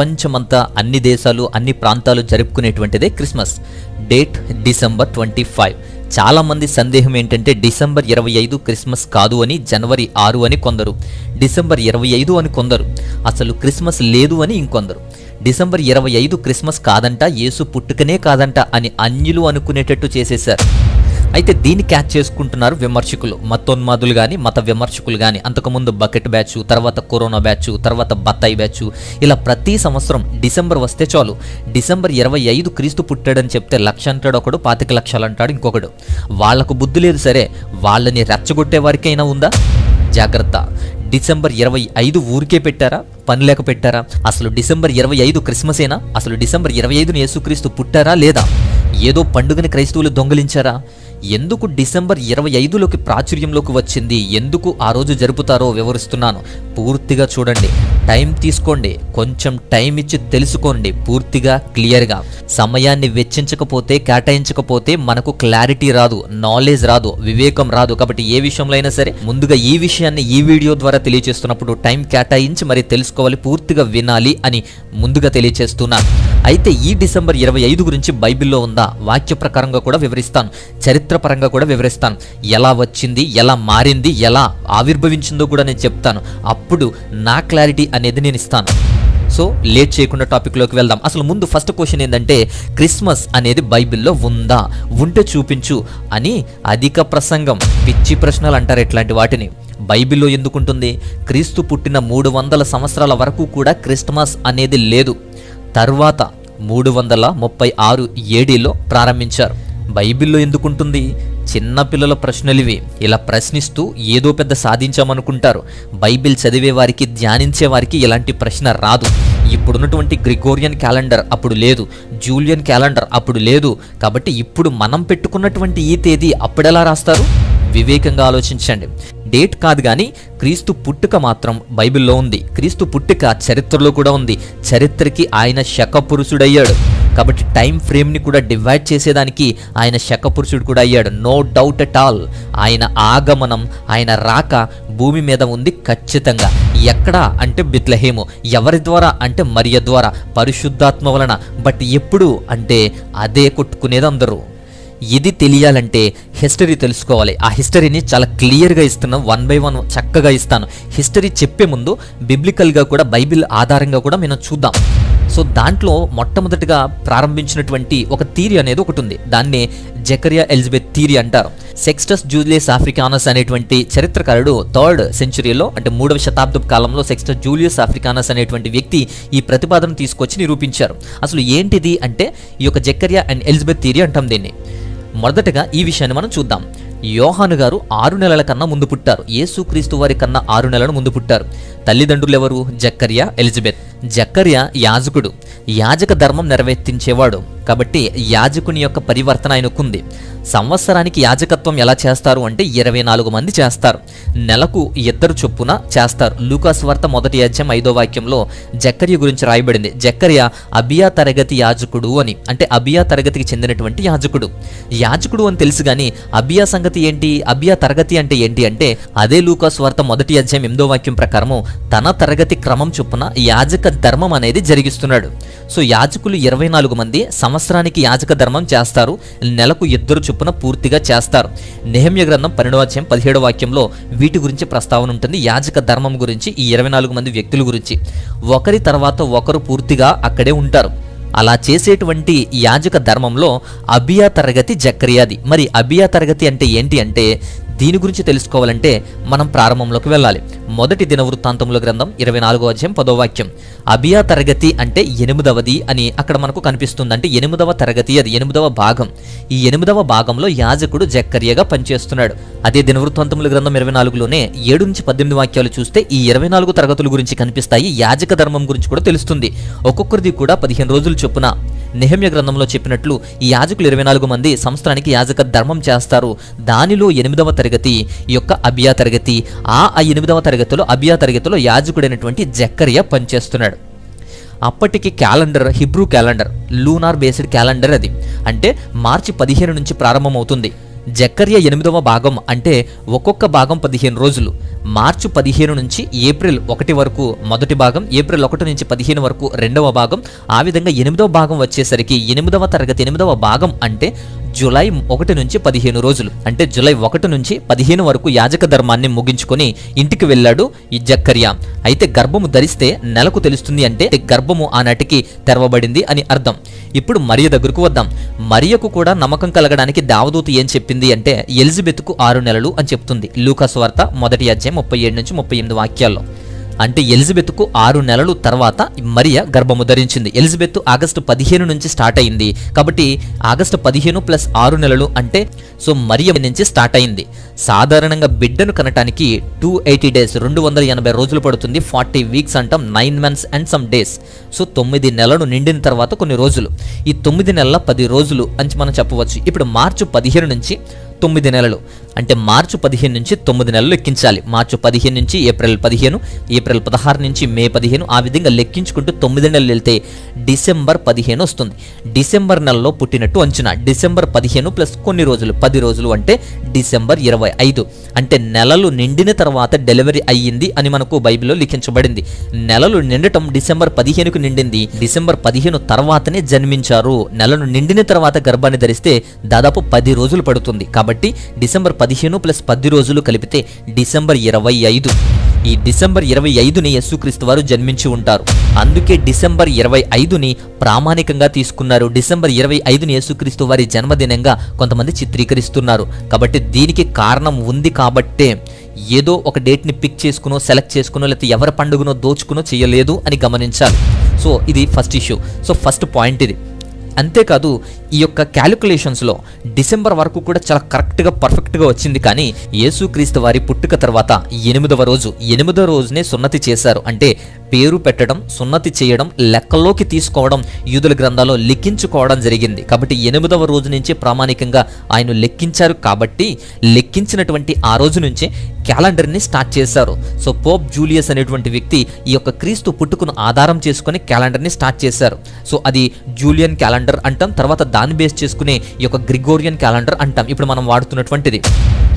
ప్రపంచమంతా అన్ని దేశాలు అన్ని ప్రాంతాలు జరుపుకునేటువంటిదే క్రిస్మస్. Date December 25. చాలామంది సందేహం ఏంటంటే డిసెంబర్ 25 క్రిస్మస్ కాదు అని, జనవరి 6 అని కొందరు, డిసెంబర్ 25 అని కొందరు, అసలు క్రిస్మస్ లేదు అని ఇంకొందరు, డిసెంబర్ 25 క్రిస్మస్ కాదంట, యేసు పుట్టుకనే కాదంట అని అన్యులు అనుకునేటట్టు చేసేశారు. అయితే దీన్ని క్యాచ్ చేసుకుంటున్నారు విమర్శకులు, మతోన్మాదులు కానీ మత విమర్శకులు కానీ. అంతకుముందు బకెట్ బ్యాచ్, తర్వాత కరోనా బ్యాచ్, తర్వాత బత్తాయి బ్యాచ్, ఇలా ప్రతి సంవత్సరం డిసెంబర్ వస్తే చాలు డిసెంబర్ 25 క్రీస్తు పుట్టాడని చెప్తే 1,00,000 అంటాడు ఒకడు, 25,00,000 అంటాడు ఇంకొకడు. వాళ్లకు బుద్ధి లేదు సరే, వాళ్ళని రెచ్చగొట్టే వారికైనా ఉందా? జాగ్రత్త. డిసెంబర్ 25 ఊరికే పెట్టారా? పని లేక పెట్టారా? అసలు డిసెంబర్ 25 క్రిస్మసేనా? అసలు డిసెంబర్ 25ని యేసుక్రీస్తు పుట్టారా లేదా? ఏదో పండుగని క్రైస్తవులు దొంగిలించారా? ఎందుకు డిసెంబర్ 25లోకి ప్రాచుర్యంలోకి వచ్చింది, ఎందుకు ఆ రోజు జరుపుతారో వివరిస్తున్నాను. పూర్తిగా చూడండి, టైం తీసుకోండి, కొంచెం టైం ఇచ్చి తెలుసుకోండి పూర్తిగా క్లియర్గా. సమయాన్ని వెచ్చించకపోతే, కేటాయించకపోతే మనకు క్లారిటీ రాదు, నాలెడ్జ్ రాదు, వివేకం రాదు. కాబట్టి ఏ విషయంలో అయినా సరే ముందుగా ఈ విషయాన్ని ఈ వీడియో ద్వారా తెలియజేస్తున్నప్పుడు టైం కేటాయించి మరి తెలుసుకోవాలి, పూర్తిగా వినాలి అని ముందుగా తెలియజేస్తున్నాను. అయితే ఈ డిసెంబర్ 25 గురించి బైబిల్లో ఉందా, వాక్య ప్రకారంగా కూడా వివరిస్తాను, చరిత్రపరంగా కూడా వివరిస్తాను. ఎలా వచ్చింది, ఎలా మారింది, ఎలా ఆవిర్భవించిందో కూడా నేను చెప్తాను. అప్పుడు నా క్లారిటీ అనేది నేను ఇస్తాను. సో లేట్ చేయకుండా టాపిక్లోకి వెళ్దాం. అసలు ముందు ఫస్ట్ క్వశ్చన్ ఏంటంటే, క్రిస్మస్ అనేది బైబిల్లో ఉందా, ఉంటే చూపించు అని అధిక ప్రసంగం, పిచ్చి ప్రశ్నలు అంటారు ఇట్లాంటి వాటిని. బైబిల్లో ఎందుకుంటుంది? క్రీస్తు పుట్టిన 300 సంవత్సరాల వరకు కూడా క్రిస్మస్ అనేది లేదు. తర్వాత 336 ఏడీలో ప్రారంభించారు. బైబిల్లో ఎందుకుంటుంది? చిన్నపిల్లల ప్రశ్నలివి. ఇలా ప్రశ్నిస్తూ ఏదో పెద్ద సాధించామనుకుంటారు. బైబిల్ చదివే వారికి, ధ్యానించే వారికి ఇలాంటి ప్రశ్న రాదు. ఇప్పుడున్నటువంటి గ్రిగోరియన్ క్యాలెండర్ అప్పుడు లేదు, జూలియన్ క్యాలెండర్ అప్పుడు లేదు. కాబట్టి ఇప్పుడు మనం పెట్టుకున్నటువంటి ఈ తేదీ అప్పుడెలా రాస్తారు? వివేకంగా ఆలోచించండి. డేట్ కాదు కానీ క్రీస్తు పుట్టుక మాత్రం బైబిల్లో ఉంది. క్రీస్తు పుట్టుక చరిత్రలో కూడా ఉంది. చరిత్రకి ఆయన శకపురుషుడయ్యాడు. కాబట్టి టైం ఫ్రేమ్ని కూడా డివైడ్ చేసేదానికి ఆయన శకపురుషుడు కూడా అయ్యాడు. No doubt at all. ఆయన ఆగమనం, ఆయన రాక భూమి మీద ఉంది ఖచ్చితంగా. ఎక్కడ అంటే బెత్లెహేము. ఎవరి ద్వారా అంటే మరియ ద్వారా, పరిశుద్ధాత్మ వలన. బట్ ఎప్పుడు అంటే అదే కొట్టుకునేది అందరూ. ఇది తెలియాలంటే హిస్టరీ తెలుసుకోవాలి. ఆ హిస్టరీని చాలా క్లియర్గా ఇస్తున్నాను, 1 by 1 చక్కగా ఇస్తాను. హిస్టరీ చెప్పే ముందు బిబ్లికల్గా కూడా, బైబిల్ ఆధారంగా కూడా మనం చూద్దాం. సో దాంట్లో మొట్టమొదటిగా ప్రారంభించినటువంటి ఒక థియరీ అనేది ఒకటి ఉంది. దాన్నే జకరియా ఎలిజబెత్ థియరీ అంటారు. సెక్స్టస్ జూలియస్ ఆఫ్రికానస్ అనేటువంటి చరిత్రకారుడు 3rd సెంచురీలో, అంటే 3వ శతాబ్దపు కాలంలో సెక్స్టస్ జూలియస్ ఆఫ్రికానస్ అనేటువంటి వ్యక్తి ఈ ప్రతిపాదన తీసుకొచ్చి నిరూపించారు. అసలు ఏంటిది అంటే ఈ యొక్క జకరియా అండ్ ఎలిజబెత్ థియరీ అంటాం దీన్ని. మొదటగా ఈ విషయాన్ని మనం చూద్దాం. యోహాను గారు 6 నెలల కన్నా ముందు పుట్టారు. యేసుక్రీస్తు వారి కన్నా 6 నెలల ముందు పుట్టారు. తల్లిదండ్రులు ఎవరు? జకరియా, ఎలిజబెత్. జకరియా యాజకుడు, యాజక ధర్మం నెరవేర్తించేవాడు. కాబట్టి యాజకుని యొక్క పరివర్తన ఆయనకుంది. సంవత్సరానికి యాజకత్వం ఎలా చేస్తారు అంటే 24 మంది చేస్తారు. నెలకు 2 చొప్పున చేస్తారు. లూకాసు వార్త 1వ అధ్యాయం 5వ వాక్యంలో జకర్య గురించి రాయబడింది. జకర్య అబియా తరగతి యాజకుడు అని, అంటే అబియా తరగతికి చెందినటువంటి యాజకుడు. యాజకుడు అని తెలుసు కానీ అబియా సంగతి ఏంటి, అబియా తరగతి అంటే ఏంటి అంటే అదే లూకాసు వార్త 1వ అధ్యాయం 8వ వాక్యం ప్రకారము తన తరగతి క్రమం చొప్పున యాజక ధర్మం అనేది జరిగిస్తున్నాడు. సో యాజకులు 24 మంది సంవత్సరానికి యాజక ధర్మం చేస్తారు. నెలకు 2 చొప్పున పూర్తిగా చేస్తారు. నెహెమ్యా గ్రంథం 12వ అధ్యాయం 17వ వాక్యంలో వీటి గురించి ప్రస్తావన ఉంటుంది. యాజక ధర్మం గురించి, ఈ 24 మంది వ్యక్తుల గురించి. ఒకరి తర్వాత ఒకరు పూర్తిగా అక్కడే ఉంటారు. అలా చేసేటువంటి యాజక ధర్మంలో అబియా తరగతి జకర్యాది. మరి అబియా తరగతి అంటే ఏంటి అంటే దీని గురించి తెలుసుకోవాలంటే మనం ప్రారంభంలోకి వెళ్ళాలి. మొదటి దినవృత్తాంతముల గ్రంథం 24వ అధ్యాయం 10వ వాక్యం. అబియా తరగతి అంటే 8వది అని అక్కడ మనకు కనిపిస్తుంది. అంటే 8వ తరగతి, అది 8వ భాగం. ఈ 8వ భాగంలో యాజకుడు జకర్యగా పనిచేస్తున్నాడు. అదే దినవృత్తాంతముల గ్రంథం 24లోనే 7 నుంచి 18 వాక్యాలు చూస్తే ఈ 24 తరగతుల గురించి కనిపిస్తాయి. యాజక ధర్మం గురించి కూడా తెలుస్తుంది. ఒక్కొక్కరిది కూడా 15 రోజులు చొప్పున. నెహెమ్యా గ్రంథంలో చెప్పినట్లు ఈ యాజకులు 24 మంది సంవత్సరానికి యాజక ధర్మం చేస్తారు. దానిలో 8వ తరగతి ఈ యొక్క అబియా తరగతి. ఆ 8వ తరగతిలో, అబియా తరగతిలో యాజకుడైనటువంటి జకర్య పనిచేస్తున్నాడు. అప్పటికి calendar Hebrew calendar, lunar based calendar అది. అంటే మార్చి 15 నుంచి ప్రారంభమవుతుంది. జకర్య 8వ భాగం అంటే ఒక్కొక్క భాగం 15 రోజులు. మార్చి 15 నుంచి ఏప్రిల్ 1 వరకు మొదటి భాగం, ఏప్రిల్ 1 నుంచి 15 వరకు రెండవ భాగం. ఆ విధంగా 8వ భాగం వచ్చేసరికి 8వ తరగతి 8వ భాగం అంటే జూలై 1 నుంచి 15 రోజులు. అంటే జూలై 1 నుంచి 15 వరకు యాజక ధర్మాన్ని ముగించుకొని ఇంటికి వెళ్ళాడు ఈ జకర్య. అయితే గర్భము ధరిస్తే నెలకు తెలుస్తుంది అంటే గర్భము ఆనాటికి తెరవబడింది అని అర్థం. ఇప్పుడు మరియ దగ్గరకు వద్దాం. మరియకు కూడా నమ్మకం కలగడానికి దేవదూత ఏం చెప్పింది అంటే ఎలిజబెత్కు 6 నెలలు అని చెప్తుంది. లూకా సువార్త 1వ అధ్యాయం 37 నుంచి 38 వాక్యాల్లో. అంటే ఎలిజబెత్కు 6 నెలలు తర్వాత మరియ గర్భము ధరించింది. ఎలిజబెత్ ఆగస్టు 15 నుంచి స్టార్ట్ అయింది కాబట్టి ఆగస్టు 15 ప్లస్ 6 నెలలు అంటే సో మరియ నుంచి స్టార్ట్ అయింది. సాధారణంగా బిడ్డను కనటానికి 280 డేస్ 280 రోజులు పడుతుంది. 40 వీక్స్ అంటాం, 9 months and some days. So 9 నెలలు నిండిన తర్వాత కొన్ని రోజులు. ఈ 9 నెలల 10 రోజులు అని మనం చెప్పవచ్చు. ఇప్పుడు మార్చి 15 నుంచి 9 నెలలు అంటే మార్చి 15 నుంచి 9 నెలలు లెక్కించాలి. మార్చి 15 నుంచి ఏప్రిల్ 15, ఏప్రిల్ 16 నుంచి మే 15, ఆ విధంగా లెక్కించుకుంటూ 9 నెలలు వెళ్తే డిసెంబర్ 15 వస్తుంది. డిసెంబర్ నెలలో పుట్టినట్టు అంచనా. డిసెంబర్ 15 ప్లస్ కొన్ని రోజులు 10 రోజులు అంటే డిసెంబర్ 25. అంటే నెలలు నిండిన తర్వాత డెలివరీ అయ్యింది అని మనకు బైబిల్లో లిఖించబడింది. నెలలు నిండటం డిసెంబర్ 15కు నిండింది. డిసెంబర్ 15 తర్వాతనే జన్మించారు. నెలను నిండిన తర్వాత గర్భాన్ని ధరిస్తే దాదాపు 10 రోజులు పడుతుంది. కాబట్టి డిసెంబర్ 15 ప్లస్ 10 రోజులు కలిపితే డిసెంబర్ 25. ఈ డిసెంబర్ 25ని యేసుక్రీస్తు వారు జన్మించి ఉంటారు. అందుకే డిసెంబర్ 25ని ప్రామాణికంగా తీసుకున్నారు. డిసెంబర్ 25ని యేసుక్రీస్తు వారి జన్మదినంగా కొంతమంది చిత్రీకరిస్తున్నారు. కాబట్టి దీనికి కారణం ఉంది కాబట్టే ఏదో ఒక డేట్ని పిక్ చేసుకునో సెలెక్ట్ చేసుకునో లేకపోతే ఎవరి పండుగనో దోచుకునో చేయలేదు అని గమనించాలి. సో ఇది first issue. So first point ఇది. అంతేకాదు ఈ యొక్క క్యాలిక్యులేషన్స్లో డిసెంబర్ వరకు కూడా చాలా కరెక్ట్గా పర్ఫెక్ట్గా వచ్చింది. కానీ యేసుక్రీస్తు వారి పుట్టుక తర్వాత 8వ రోజునే సున్నతి చేశారు. అంటే పేరు పెట్టడం, సున్నతి చేయడం, లెక్కలోకి తీసుకోవడం యూదుల గ్రంథాల్లో లిఖించుకోవడం జరిగింది. కాబట్టి 8వ రోజు నుంచే ప్రామాణికంగా ఆయన లెక్కించారు. కాబట్టి లెక్కించినటువంటి ఆ రోజు నుంచే క్యాలెండర్ని స్టార్ట్ చేశారు. సో పోప్ జూలియస్ అనేటువంటి వ్యక్తి ఈ యొక్క క్రీస్తు పుట్టుకను ఆధారం చేసుకుని క్యాలెండర్ని స్టార్ట్ చేశారు. సో అది జూలియన్ క్యాలెండర్ అంటాం. తర్వాత దాన్ని బేస్ చేసుకునే ఈ యొక్క గ్రిగోరియన్ క్యాలెండర్ అంటాం ఇప్పుడు మనం వాడుతున్నటువంటిది.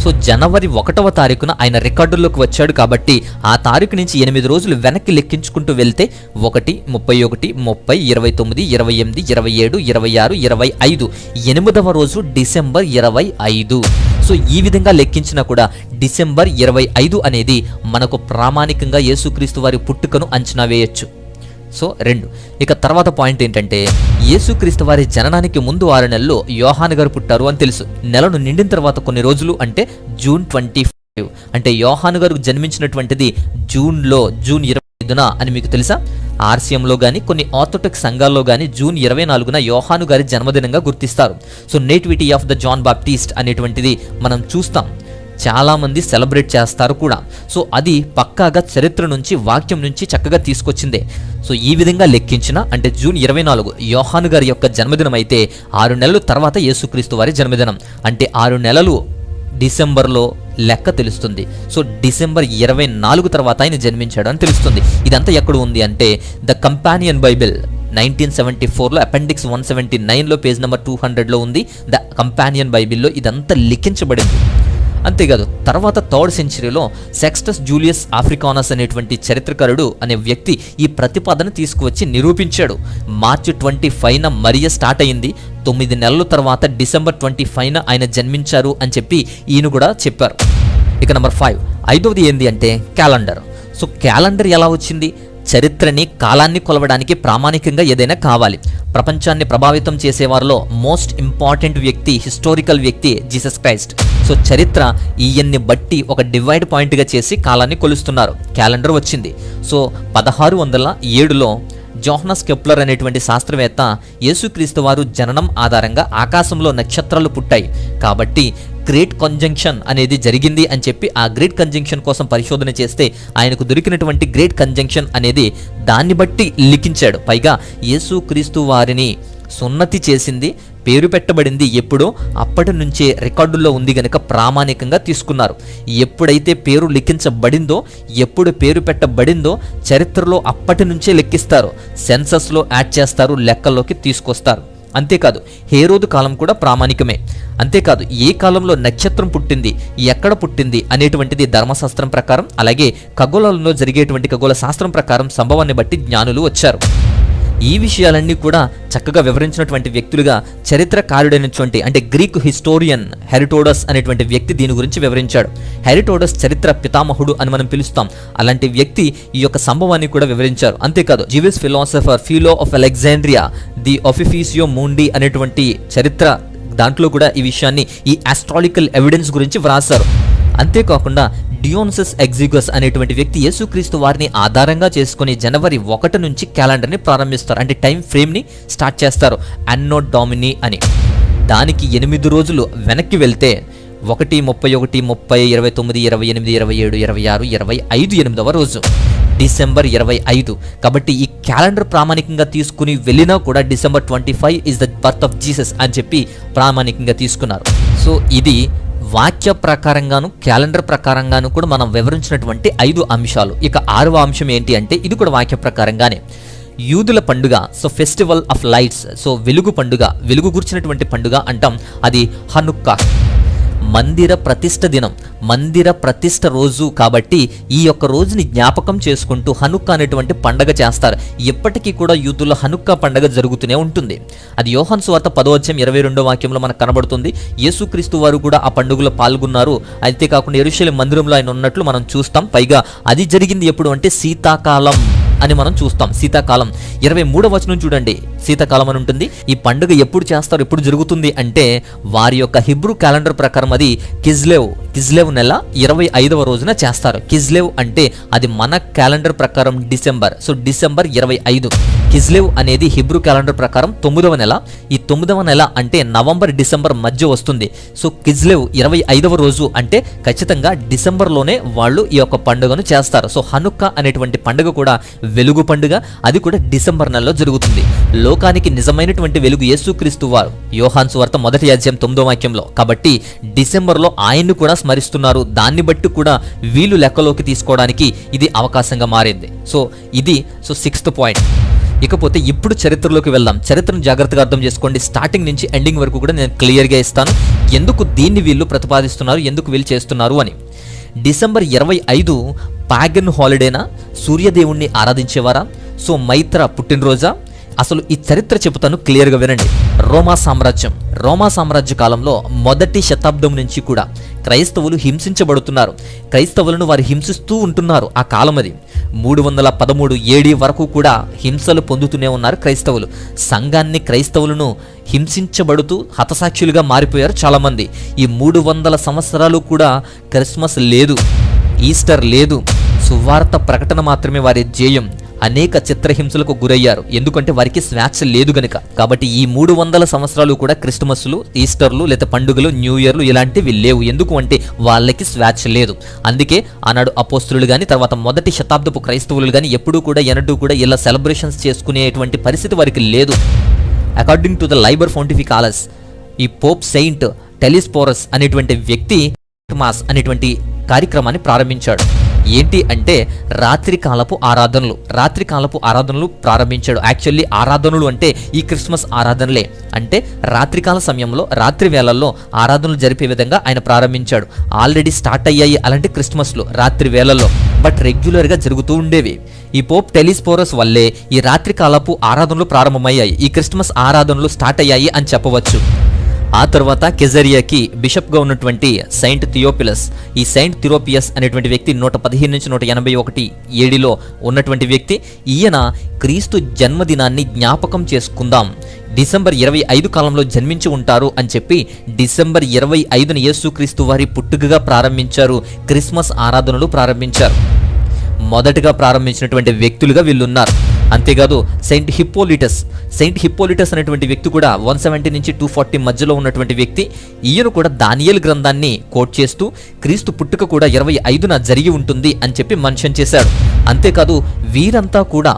సో జనవరి 1వ తారీఖున ఆయన రికార్డుల్లోకి వచ్చాడు. కాబట్టి ఆ తారీఖు నుంచి 8 రోజులు వెనక్కి లెక్కించుకుంటూ వెళ్తే 1, 31, 30, 29, 28, 27, 26, 25, 8వ రోజు డిసెంబర్ 25. సో ఈ విధంగా లెక్కించినా కూడా డిసెంబర్ 25 అనేది మనకు ప్రామాణికంగా యేసుక్రీస్తు వారి పుట్టుకను అంచనా వేయొచ్చు. సో 2. ఇక తర్వాత పాయింట్ ఏంటంటే యేసుక్రీస్తు వారి జననానికి ముందు 6 నెలల్లో యోహాను గారు పుట్టారు అని తెలుసు. నెలను నిండిన తర్వాత కొన్ని రోజులు అంటే జూన్ 25. అంటే యోహాను గారు జన్మించినటువంటిది జూన్ 25న అని మీకు తెలుసా? ఆర్సీఎంలో కానీ కొన్ని ఆర్థోడాక్స్ సంఘాల్లో కానీ జూన్ 24న యోహాను గారి జన్మదినంగా గుర్తిస్తారు. So nativity of the John Baptist అనేటువంటిది మనం చూస్తాం. చాలామంది సెలబ్రేట్ చేస్తారు కూడా. సో అది పక్కాగా చరిత్ర నుంచి వాక్యం నుంచి చక్కగా తీసుకొచ్చిందే. సో ఈ విధంగా లెక్కించిన అంటే జూన్ 24 యోహాను గారి యొక్క జన్మదినం అయితే 6 నెలలు తర్వాత యేసుక్రీస్తు వారి జన్మదినం. అంటే 6 నెలలు డిసెంబర్లో లెక్క తెలుస్తుంది. సో డిసెంబర్ 24 తర్వాత ఆయన జన్మించాడు అని తెలుస్తుంది. ఇదంతా ఎక్కడ ఉంది అంటే ద కంపానియన్ బైబిల్ 1974లో అపెండిక్స్ 179లో పేజ్ నెంబర్ 200లో ఉంది. ద కంపానియన్ బైబిల్లో ఇదంతా లిఖించబడింది. అంతేకాదు తర్వాత 3rd సెంచరీలో సెక్స్టస్ జూలియస్ ఆఫ్రికానస్ అనేటువంటి చరిత్రకారుడు అనే వ్యక్తి ఈ ప్రతిపాదన తీసుకువచ్చి నిరూపించాడు. మార్చి 25న మరియ స్టార్ట్ అయింది. 9 నెలల తర్వాత డిసెంబర్ 25న ఆయన జన్మించారు అని చెప్పి ఈయన కూడా చెప్పారు. ఇక నెంబర్ 5 ఐదవది ఏంది అంటే క్యాలెండర్. సో క్యాలెండర్ ఎలా వచ్చింది? చరిత్రని కాలాన్ని కొలవడానికి ప్రామాణికంగా ఏదైనా కావాలి. ప్రపంచాన్ని ప్రభావితం చేసేవారిలో మోస్ట్ ఇంపార్టెంట్ వ్యక్తి, హిస్టారికల్ వ్యక్తి జీసస్ క్రైస్ట్. సో చరిత్ర ఈయన్ని బట్టి ఒక డివైడ్ పాయింట్గా చేసి కాలాన్ని కొలుస్తున్నారు. క్యాలెండర్ వచ్చింది. సో 1607లో జోహనస్ కెప్లర్ అనేటువంటి శాస్త్రవేత్త యేసుక్రీస్తు వారు జననం ఆధారంగా ఆకాశంలో నక్షత్రాలు పుట్టాయి కాబట్టి గ్రేట్ కంజంక్షన్ అనేది జరిగింది అని చెప్పి ఆ గ్రేట్ కంజంక్షన్ కోసం పరిశోధన చేస్తే ఆయనకు దొరికినటువంటి గ్రేట్ కంజంక్షన్ అనేది దాన్ని బట్టి లిఖించాడు. పైగా యేసుక్రీస్తు వారిని సున్నతి చేసింది, పేరు పెట్టబడింది ఎప్పుడో అప్పటి నుంచే రికార్డుల్లో ఉంది గనుక ప్రామాణికంగా తీసుకున్నారు. ఎప్పుడైతే పేరు లిఖించబడిందో, ఎప్పుడు పేరు పెట్టబడిందో చరిత్రలో అప్పటి నుంచే లెక్కిస్తారు. సెన్సస్లో యాడ్ చేస్తారు, లెక్కల్లోకి తీసుకొస్తారు. అంతేకాదు హేరోదు కాలం కూడా ప్రామాణికమే. అంతేకాదు ఏ కాలంలో నక్షత్రం పుట్టింది, ఎక్కడ పుట్టింది అనేటువంటిది ధర్మశాస్త్రం ప్రకారం, అలాగే ఖగోళంలో జరిగేటువంటి ఖగోళ శాస్త్రం ప్రకారం సంభవాన్ని బట్టి జ్ఞానులు వచ్చారు. ఈ విషయాలన్నీ కూడా చక్కగా వివరించినటువంటి వ్యక్తులుగా చరిత్రకారుడైనటువంటి అంటే గ్రీక్ హిస్టోరియన్ హెరిటోడస్ అనేటువంటి వ్యక్తి దీని గురించి వివరించాడు. హెరిటోడస్ చరిత్ర పితామహుడు అని మనం పిలుస్తాం. అలాంటి వ్యక్తి ఈ యొక్క సంభవాన్ని కూడా వివరించారు. అంతేకాదు Jewish philosopher Philo of Alexandria ది ఆఫిఫిసియో ముండి అనేటువంటి చరిత్ర దాంట్లో కూడా ఈ విషయాన్ని, ఈ ఆస్ట్రాలికల్ ఎవిడెన్స్ గురించి వ్రాసారు. అంతేకాకుండా డియోనిసస్ ఎగ్జిగస్ అనేటువంటి వ్యక్తి యేసుక్రీస్తు వారిని ఆధారంగా చేసుకుని జనవరి 1 నుంచి క్యాలెండర్ని ప్రారంభిస్తారు. అంటే టైం ఫ్రేమ్ని స్టార్ట్ చేస్తారు, అన్నో డామిని అని. దానికి 8 రోజులు వెనక్కి వెళ్తే 1, 31, 30, 29, 28, 27, 26, 25 8వ రోజు డిసెంబర్ 25. కాబట్టి ఈ క్యాలెండర్ ప్రామాణికంగా తీసుకుని వెళ్ళినా కూడా December 25 is the birth of Jesus అని చెప్పి ప్రామాణికంగా తీసుకున్నారు. సో ఇది వాక్య ప్రకారంగాను క్యాలెండర్ ప్రకారంగాను కూడా మనం వివరించినటువంటి 5 అంశాలు. ఇక 6వ అంశం ఏంటి అంటే ఇది కూడా వాక్య ప్రకారంగానే యూదుల పండుగ. So festival of lights, so వెలుగు పండుగ, వెలుగు గుర్చినటువంటి పండుగ అంటాం. అది హనుక్కా, మందిర ప్రతిష్ఠ దినం, మందిర ప్రతిష్ఠ రోజు. కాబట్టి ఈ యొక్క రోజుని జ్ఞాపకం చేసుకుంటూ హనుక్కా అనేటువంటి పండగ చేస్తారు. ఎప్పటికీ కూడా యూదుల హనుక్కా పండగ జరుగుతూనే ఉంటుంది. అది యోహాను సువార్త 10:22 వాక్యంలో మనకు కనబడుతుంది. యేసుక్రీస్తు వారు కూడా ఆ పండుగలో పాల్గొన్నారు. అయితే కాకుండా యెరూషలేము మందిరంలో ఆయన ఉన్నట్లు మనం చూస్తాం. పైగా అది జరిగింది ఎప్పుడు అంటే శీతాకాలం అని మనం చూస్తాం. శీతాకాలం 23వ వచనం చూడండి, శీతాకాలం అని ఉంటుంది. ఈ పండుగ ఎప్పుడు చేస్తారు, ఎప్పుడు జరుగుతుంది అంటే వారి యొక్క హిబ్రూ క్యాలెండర్ ప్రకారం అది కిజ్లేవ్ నెల 25వ రోజున చేస్తారు. కిజ్లేవ్ అంటే అది మన క్యాలెండర్ ప్రకారం డిసెంబర్. So December 25. కిజ్లేవ్ అనేది హిబ్రూ క్యాలెండర్ ప్రకారం 9వ నెల. ఈ 9వ నెల అంటే నవంబర్ డిసెంబర్ మధ్య వస్తుంది. సో కిజ్లేవ్ 25వ రోజు అంటే ఖచ్చితంగా డిసెంబర్లోనే వాళ్ళు ఈ యొక్క పండుగను చేస్తారు. సో హనుక్కా అనేటువంటి పండుగ కూడా వెలుగు పండుగ, అది కూడా డిసెంబర్ నెలలో జరుగుతుంది. లోకానికి నిజమైనటువంటి వెలుగు యేసుక్రీస్తు వారు, యోహాను సువార్త 1:9 వాక్యంలో. కాబట్టి డిసెంబర్లో ఆయన్ను కూడా స్మరిస్తున్నారు. దాన్ని బట్టి కూడా వీళ్ళు లెక్కలోకి తీసుకోవడానికి ఇది అవకాశంగా మారింది. సో ఇది 6th పాయింట్. ఇకపోతే ఇప్పుడు చరిత్రలోకి వెళ్దాం. చరిత్రను జాగ్రత్తగా అర్థం చేసుకోండి. స్టార్టింగ్ నుంచి ఎండింగ్ వరకు కూడా నేను క్లియర్గా ఇస్తాను, ఎందుకు దీన్ని వీళ్ళు ప్రతిపాదిస్తున్నారు, ఎందుకు వీళ్ళు చేస్తున్నారు అని. డిసెంబర్ 25 పాగన్ హాలిడేనా, సూర్యదేవుణ్ణి ఆరాధించేవారా, సో మైత్ర పుట్టినరోజా? అసలు ఈ చరిత్ర చెబుతాను, క్లియర్గా వినండి. రోమా సామ్రాజ్య కాలంలో 1వ శతాబ్దం నుంచి కూడా క్రైస్తవులు హింసించబడుతున్నారు. క్రైస్తవులను వారు హింసిస్తూ ఉంటున్నారు. ఆ కాలం అది 313 AD వరకు కూడా హింసలు పొందుతూనే ఉన్నారు క్రైస్తవులు. సంఘాన్ని, క్రైస్తవులను హింసించబడుతూ హతసాక్షులుగా మారిపోయారు చాలామంది. ఈ 300 సంవత్సరాలు కూడా క్రిస్మస్ లేదు, ఈస్టర్ లేదు, సువార్త ప్రకటన మాత్రమే వారి ధ్యేయం. అనేక చిత్రహింసలకు గురయ్యారు, ఎందుకంటే వారికి స్వేచ్ఛ లేదు గనుక. కాబట్టి ఈ 300 సంవత్సరాలు కూడా క్రిస్మస్లు, ఈస్టర్లు లేదా పండుగలు, న్యూ ఇయర్లు ఇలాంటివి లేవు. ఎందుకు అంటే వాళ్ళకి స్వేచ్ఛ లేదు. అందుకే ఆనాడు అపోస్తులు కానీ తర్వాత 1వ శతాబ్దపు క్రైస్తవులు కానీ ఎప్పుడూ కూడా ఎన్నడూ కూడా ఇలా సెలబ్రేషన్స్ చేసుకునేటువంటి పరిస్థితి వారికి లేదు. అకార్డింగ్ టు ద లైబర్ ఫౌంటిఫికాలస్, ఈ పోప్ సెయింట్ టెలిస్పోరస్ అనేటువంటి వ్యక్తి మాస్ అనేటువంటి కార్యక్రమాన్ని ప్రారంభించాడు. ఏంటి అంటే రాత్రికాలపు ఆరాధనలు ప్రారంభించాడు. యాక్చువల్లీ ఆరాధనలు అంటే ఈ క్రిస్మస్ ఆరాధనలే. అంటే రాత్రికాల సమయంలో, రాత్రి వేళల్లో ఆరాధనలు జరిపే విధంగా ఆయన ప్రారంభించాడు. ఆల్రెడీ స్టార్ట్ అయ్యాయి అలాంటి క్రిస్మస్లు రాత్రి వేళల్లో, బట్ రెగ్యులర్గా జరుగుతూ ఉండేవి. ఈ పోప్ టెలిస్పోరస్ వల్లే ఈ రాత్రికాలపు ఆరాధనలు ప్రారంభమయ్యాయి, ఈ క్రిస్మస్ ఆరాధనలు స్టార్ట్ అయ్యాయి అని చెప్పవచ్చు. ఆ తర్వాత కెజరియాకి బిషప్గా ఉన్నటువంటి సెయింట్ థియోపిలస్, ఈ సెయింట్ థిరోపియస్ అనేటువంటి వ్యక్తి 115 నుంచి 181 ADలో ఉన్నటువంటి వ్యక్తి. ఈయన క్రీస్తు జన్మదినాన్ని జ్ఞాపకం చేసుకుందాం, డిసెంబర్ 25 కాలంలో జన్మించి ఉంటారు అని చెప్పి డిసెంబర్ 25న యేసుక్రీస్తు వారి పుట్టుకగా ప్రారంభించారు. క్రిస్మస్ ఆరాధనలు ప్రారంభించారు. మొదటగా ప్రారంభించినటువంటి వ్యక్తులుగా వీళ్ళున్నారు. అంతేకాదు సెయింట్ హిప్పోలిటస్ అనేటువంటి వ్యక్తి కూడా 170 నుంచి 240 మధ్యలో ఉన్నటువంటి వ్యక్తి. ఈయన కూడా దానియేలు గ్రంథాన్ని కోట్ చేస్తూ క్రీస్తు పుట్టుక కూడా 25న జరిగి ఉంటుంది అని చెప్పి మెన్షన్ చేశాడు. అంతేకాదు వీరంతా కూడా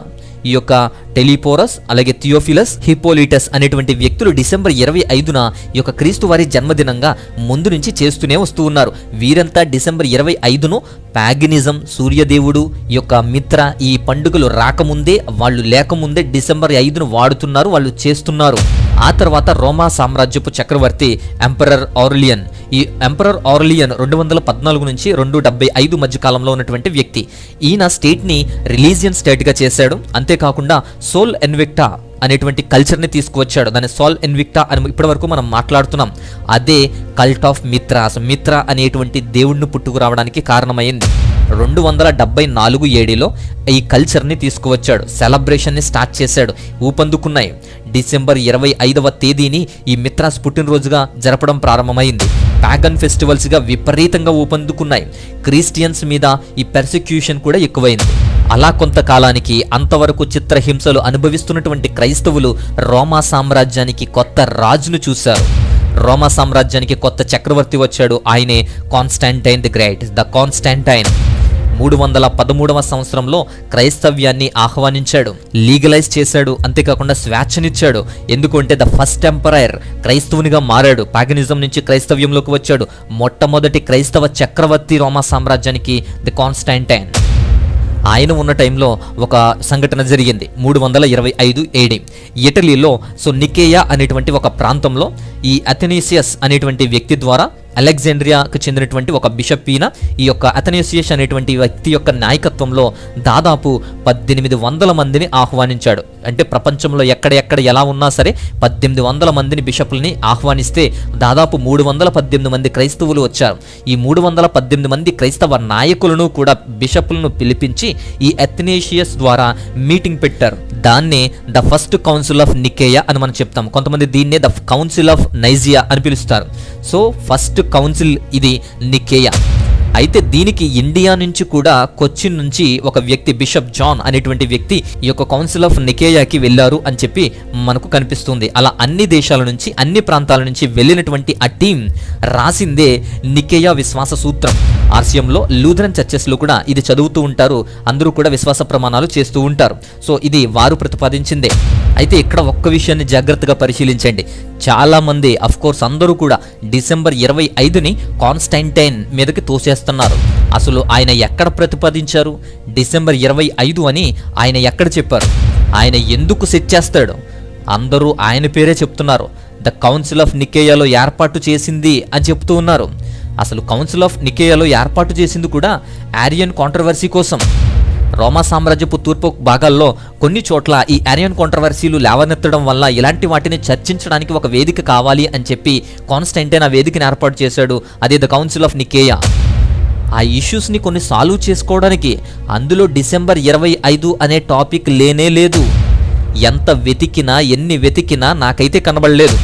ఈ యొక్క టెలిపోరస్, అలాగే థియోఫిలస్, హిప్పోలిటస్ అనేటువంటి వ్యక్తులు డిసెంబర్ 25న ఈ యొక్క క్రీస్తు వారి జన్మదినంగా ముందు నుంచి చేస్తూనే వస్తూ ఉన్నారు. వీరంతా డిసెంబర్ 25ను పాగనిజం, సూర్యదేవుడు, ఈ యొక్క మిత్ర, ఈ పండుగలు రాకముందే, వాళ్ళు లేకముందే డిసెంబర్ 5ను వాడుతున్నారు, వాళ్ళు చేస్తున్నారు. ఆ తర్వాత రోమా సామ్రాజ్యపు చక్రవర్తి ఎంపరర్ ఆర్లియన్. ఈ ఎంపరర్ ఆర్లియన్ 214 నుంచి 275 మధ్య కాలంలో ఉన్నటువంటి వ్యక్తి. ఈయన స్టేట్ని రిలీజియన్ స్టేట్గా చేశాడు. అంతేకాకుండా సోల్ ఇన్విక్టా అనేటువంటి కల్చర్ని తీసుకువచ్చాడు. దాన్ని సోల్ ఇన్విక్టా అని ఇప్పటి వరకు మనం మాట్లాడుతున్నాం. అదే కల్ట్ ఆఫ్ మిత్రాస్, మిత్ర అనేటువంటి దేవుడిని పుట్టుకురావడానికి కారణమైంది. 274 ఏడీలో ఈ కల్చర్ని తీసుకువచ్చాడు. సెలబ్రేషన్ని స్టార్ట్ చేశాడు. ఊపందుకున్నాయి. డిసెంబర్ 25వ తేదీని ఈ మిత్రాస్ పుట్టినరోజుగా జరపడం ప్రారంభమైంది. ప్యాగన్ ఫెస్టివల్స్గా విపరీతంగా ఊపందుకున్నాయి. క్రిస్టియన్స్ మీద ఈ పెర్సిక్యూషన్ కూడా ఎక్కువైంది. అలా కొంతకాలానికి అంతవరకు చిత్రహింసలు అనుభవిస్తున్నటువంటి క్రైస్తవులు రోమా సామ్రాజ్యానికి కొత్త రాజును చూశారు. రోమా సామ్రాజ్యానికి కొత్త చక్రవర్తి వచ్చాడు. ఆయనే Constantine the Great, the Constantine. 313వ సంవత్సరంలో క్రైస్తవ్యాన్ని ఆహ్వానించాడు, లీగలైజ్ చేశాడు. అంతేకాకుండా స్వేచ్ఛనిచ్చాడు. ఎందుకంటే ద ఫస్ట్ ఎంపరైర్ క్రైస్తవునిగా మారాడు. పాగనిజం నుంచి క్రైస్తవ్యంలోకి వచ్చాడు. మొట్టమొదటి క్రైస్తవ చక్రవర్తి రోమా సామ్రాజ్యానికి ది కాన్స్టాంటైన్. ఆయన ఉన్న టైంలో ఒక సంఘటన జరిగింది. 325 ఏడి ఇటలీలో నికేయా అనేటువంటి ఒక ప్రాంతంలో ఈ అథెనేసియస్ అనేటువంటి వ్యక్తి ద్వారా అలెగ్జాండ్రియాకు చెందినటువంటి ఒక బిషప్ ఈయన ఈ యొక్క అథెనేసియస్ అనేటువంటి వ్యక్తి యొక్క నాయకత్వంలో దాదాపు 1800 మందిని ఆహ్వానించాడు. అంటే ప్రపంచంలో ఎక్కడ ఎలా ఉన్నా సరే 1800 మందిని బిషప్లని ఆహ్వానిస్తే దాదాపు 318 మంది క్రైస్తవులు వచ్చారు. ఈ 318 మంది క్రైస్తవ నాయకులను కూడా బిషప్లను పిలిపించి ఈ అథెనేసియస్ ద్వారా మీటింగ్ పెట్టారు. దాన్నే ద ఫస్ట్ కౌన్సిల్ ఆఫ్ నికేయా అని మనం చెప్తాం. కొంతమంది దీన్నే ద కౌన్సిల్ ఆఫ్ నైజియా అని పిలుస్తారు. సో ఫస్ట్ కౌన్సిల్ ఇది నికేయా. అయితే దీనికి ఇండియా నుంచి కూడా కొచ్చిన్ నుంచి ఒక వ్యక్తి బిషప్ జాన్ అనేటువంటి వ్యక్తి ఈ యొక్క కౌన్సిల్ ఆఫ్ నికేయాకి వెళ్ళారు అని చెప్పి మనకు కనిపిస్తుంది. అలా అన్ని దేశాల నుంచి అన్ని ప్రాంతాల నుంచి వెళ్ళినటువంటి ఆ టీం రాసిందే నికేయా విశ్వాస సూత్రం. ఆర్సియంలో లూథరన్ చర్చెస్లో కూడా ఇది చదువుతూ ఉంటారు. అందరూ కూడా విశ్వాస ప్రమాణాలు చేస్తూ ఉంటారు. సో ఇది వారు ప్రతిపాదించిందే. అయితే ఇక్కడ ఒక్క విషయాన్ని జాగ్రత్తగా పరిశీలించండి. చాలా మంది కోర్స్ అందరూ కూడా డిసెంబర్ 25ని కాన్స్టాంటైన్ మీదకి తోసేస్తున్నారు. అసలు ఆయన ఎక్కడ ప్రతిపాదించారు? డిసెంబర్ 25 అని ఆయన ఎక్కడ చెప్పారు? ఆయన ఎందుకు సెట్ చేస్తాడు? అందరూ ఆయన పేరే చెప్తున్నారు. ద కౌన్సిల్ ఆఫ్ నికేయాలో ఏర్పాటు చేసింది అని చెప్తూ ఉన్నారు. అసలు కౌన్సిల్ ఆఫ్ నికేయాలో ఏర్పాటు చేసింది కూడా ఆరియన్ కాంట్రవర్సీ కోసం. రోమా సామ్రాజ్యపు తూర్పు భాగాల్లో కొన్ని చోట్ల ఈ ఆరియన్ కాంట్రవర్సీలు లేవనెత్తడం వల్ల ఇలాంటి వాటిని చర్చించడానికి ఒక వేదిక కావాలి అని చెప్పి కాన్స్టాంటైన్ ఆ వేదికను ఏర్పాటు చేశాడు. అదే ద కౌన్సిల్ ఆఫ్ నికేయా. ఆ ఇష్యూస్ని కొన్ని సాల్వ్ చేసుకోవడానికి అందులో డిసెంబర్ 25 అనే టాపిక్ లేనే లేదు. ఎంత వెతికినా ఎన్ని వెతికినా నాకైతే కనబడలేదు.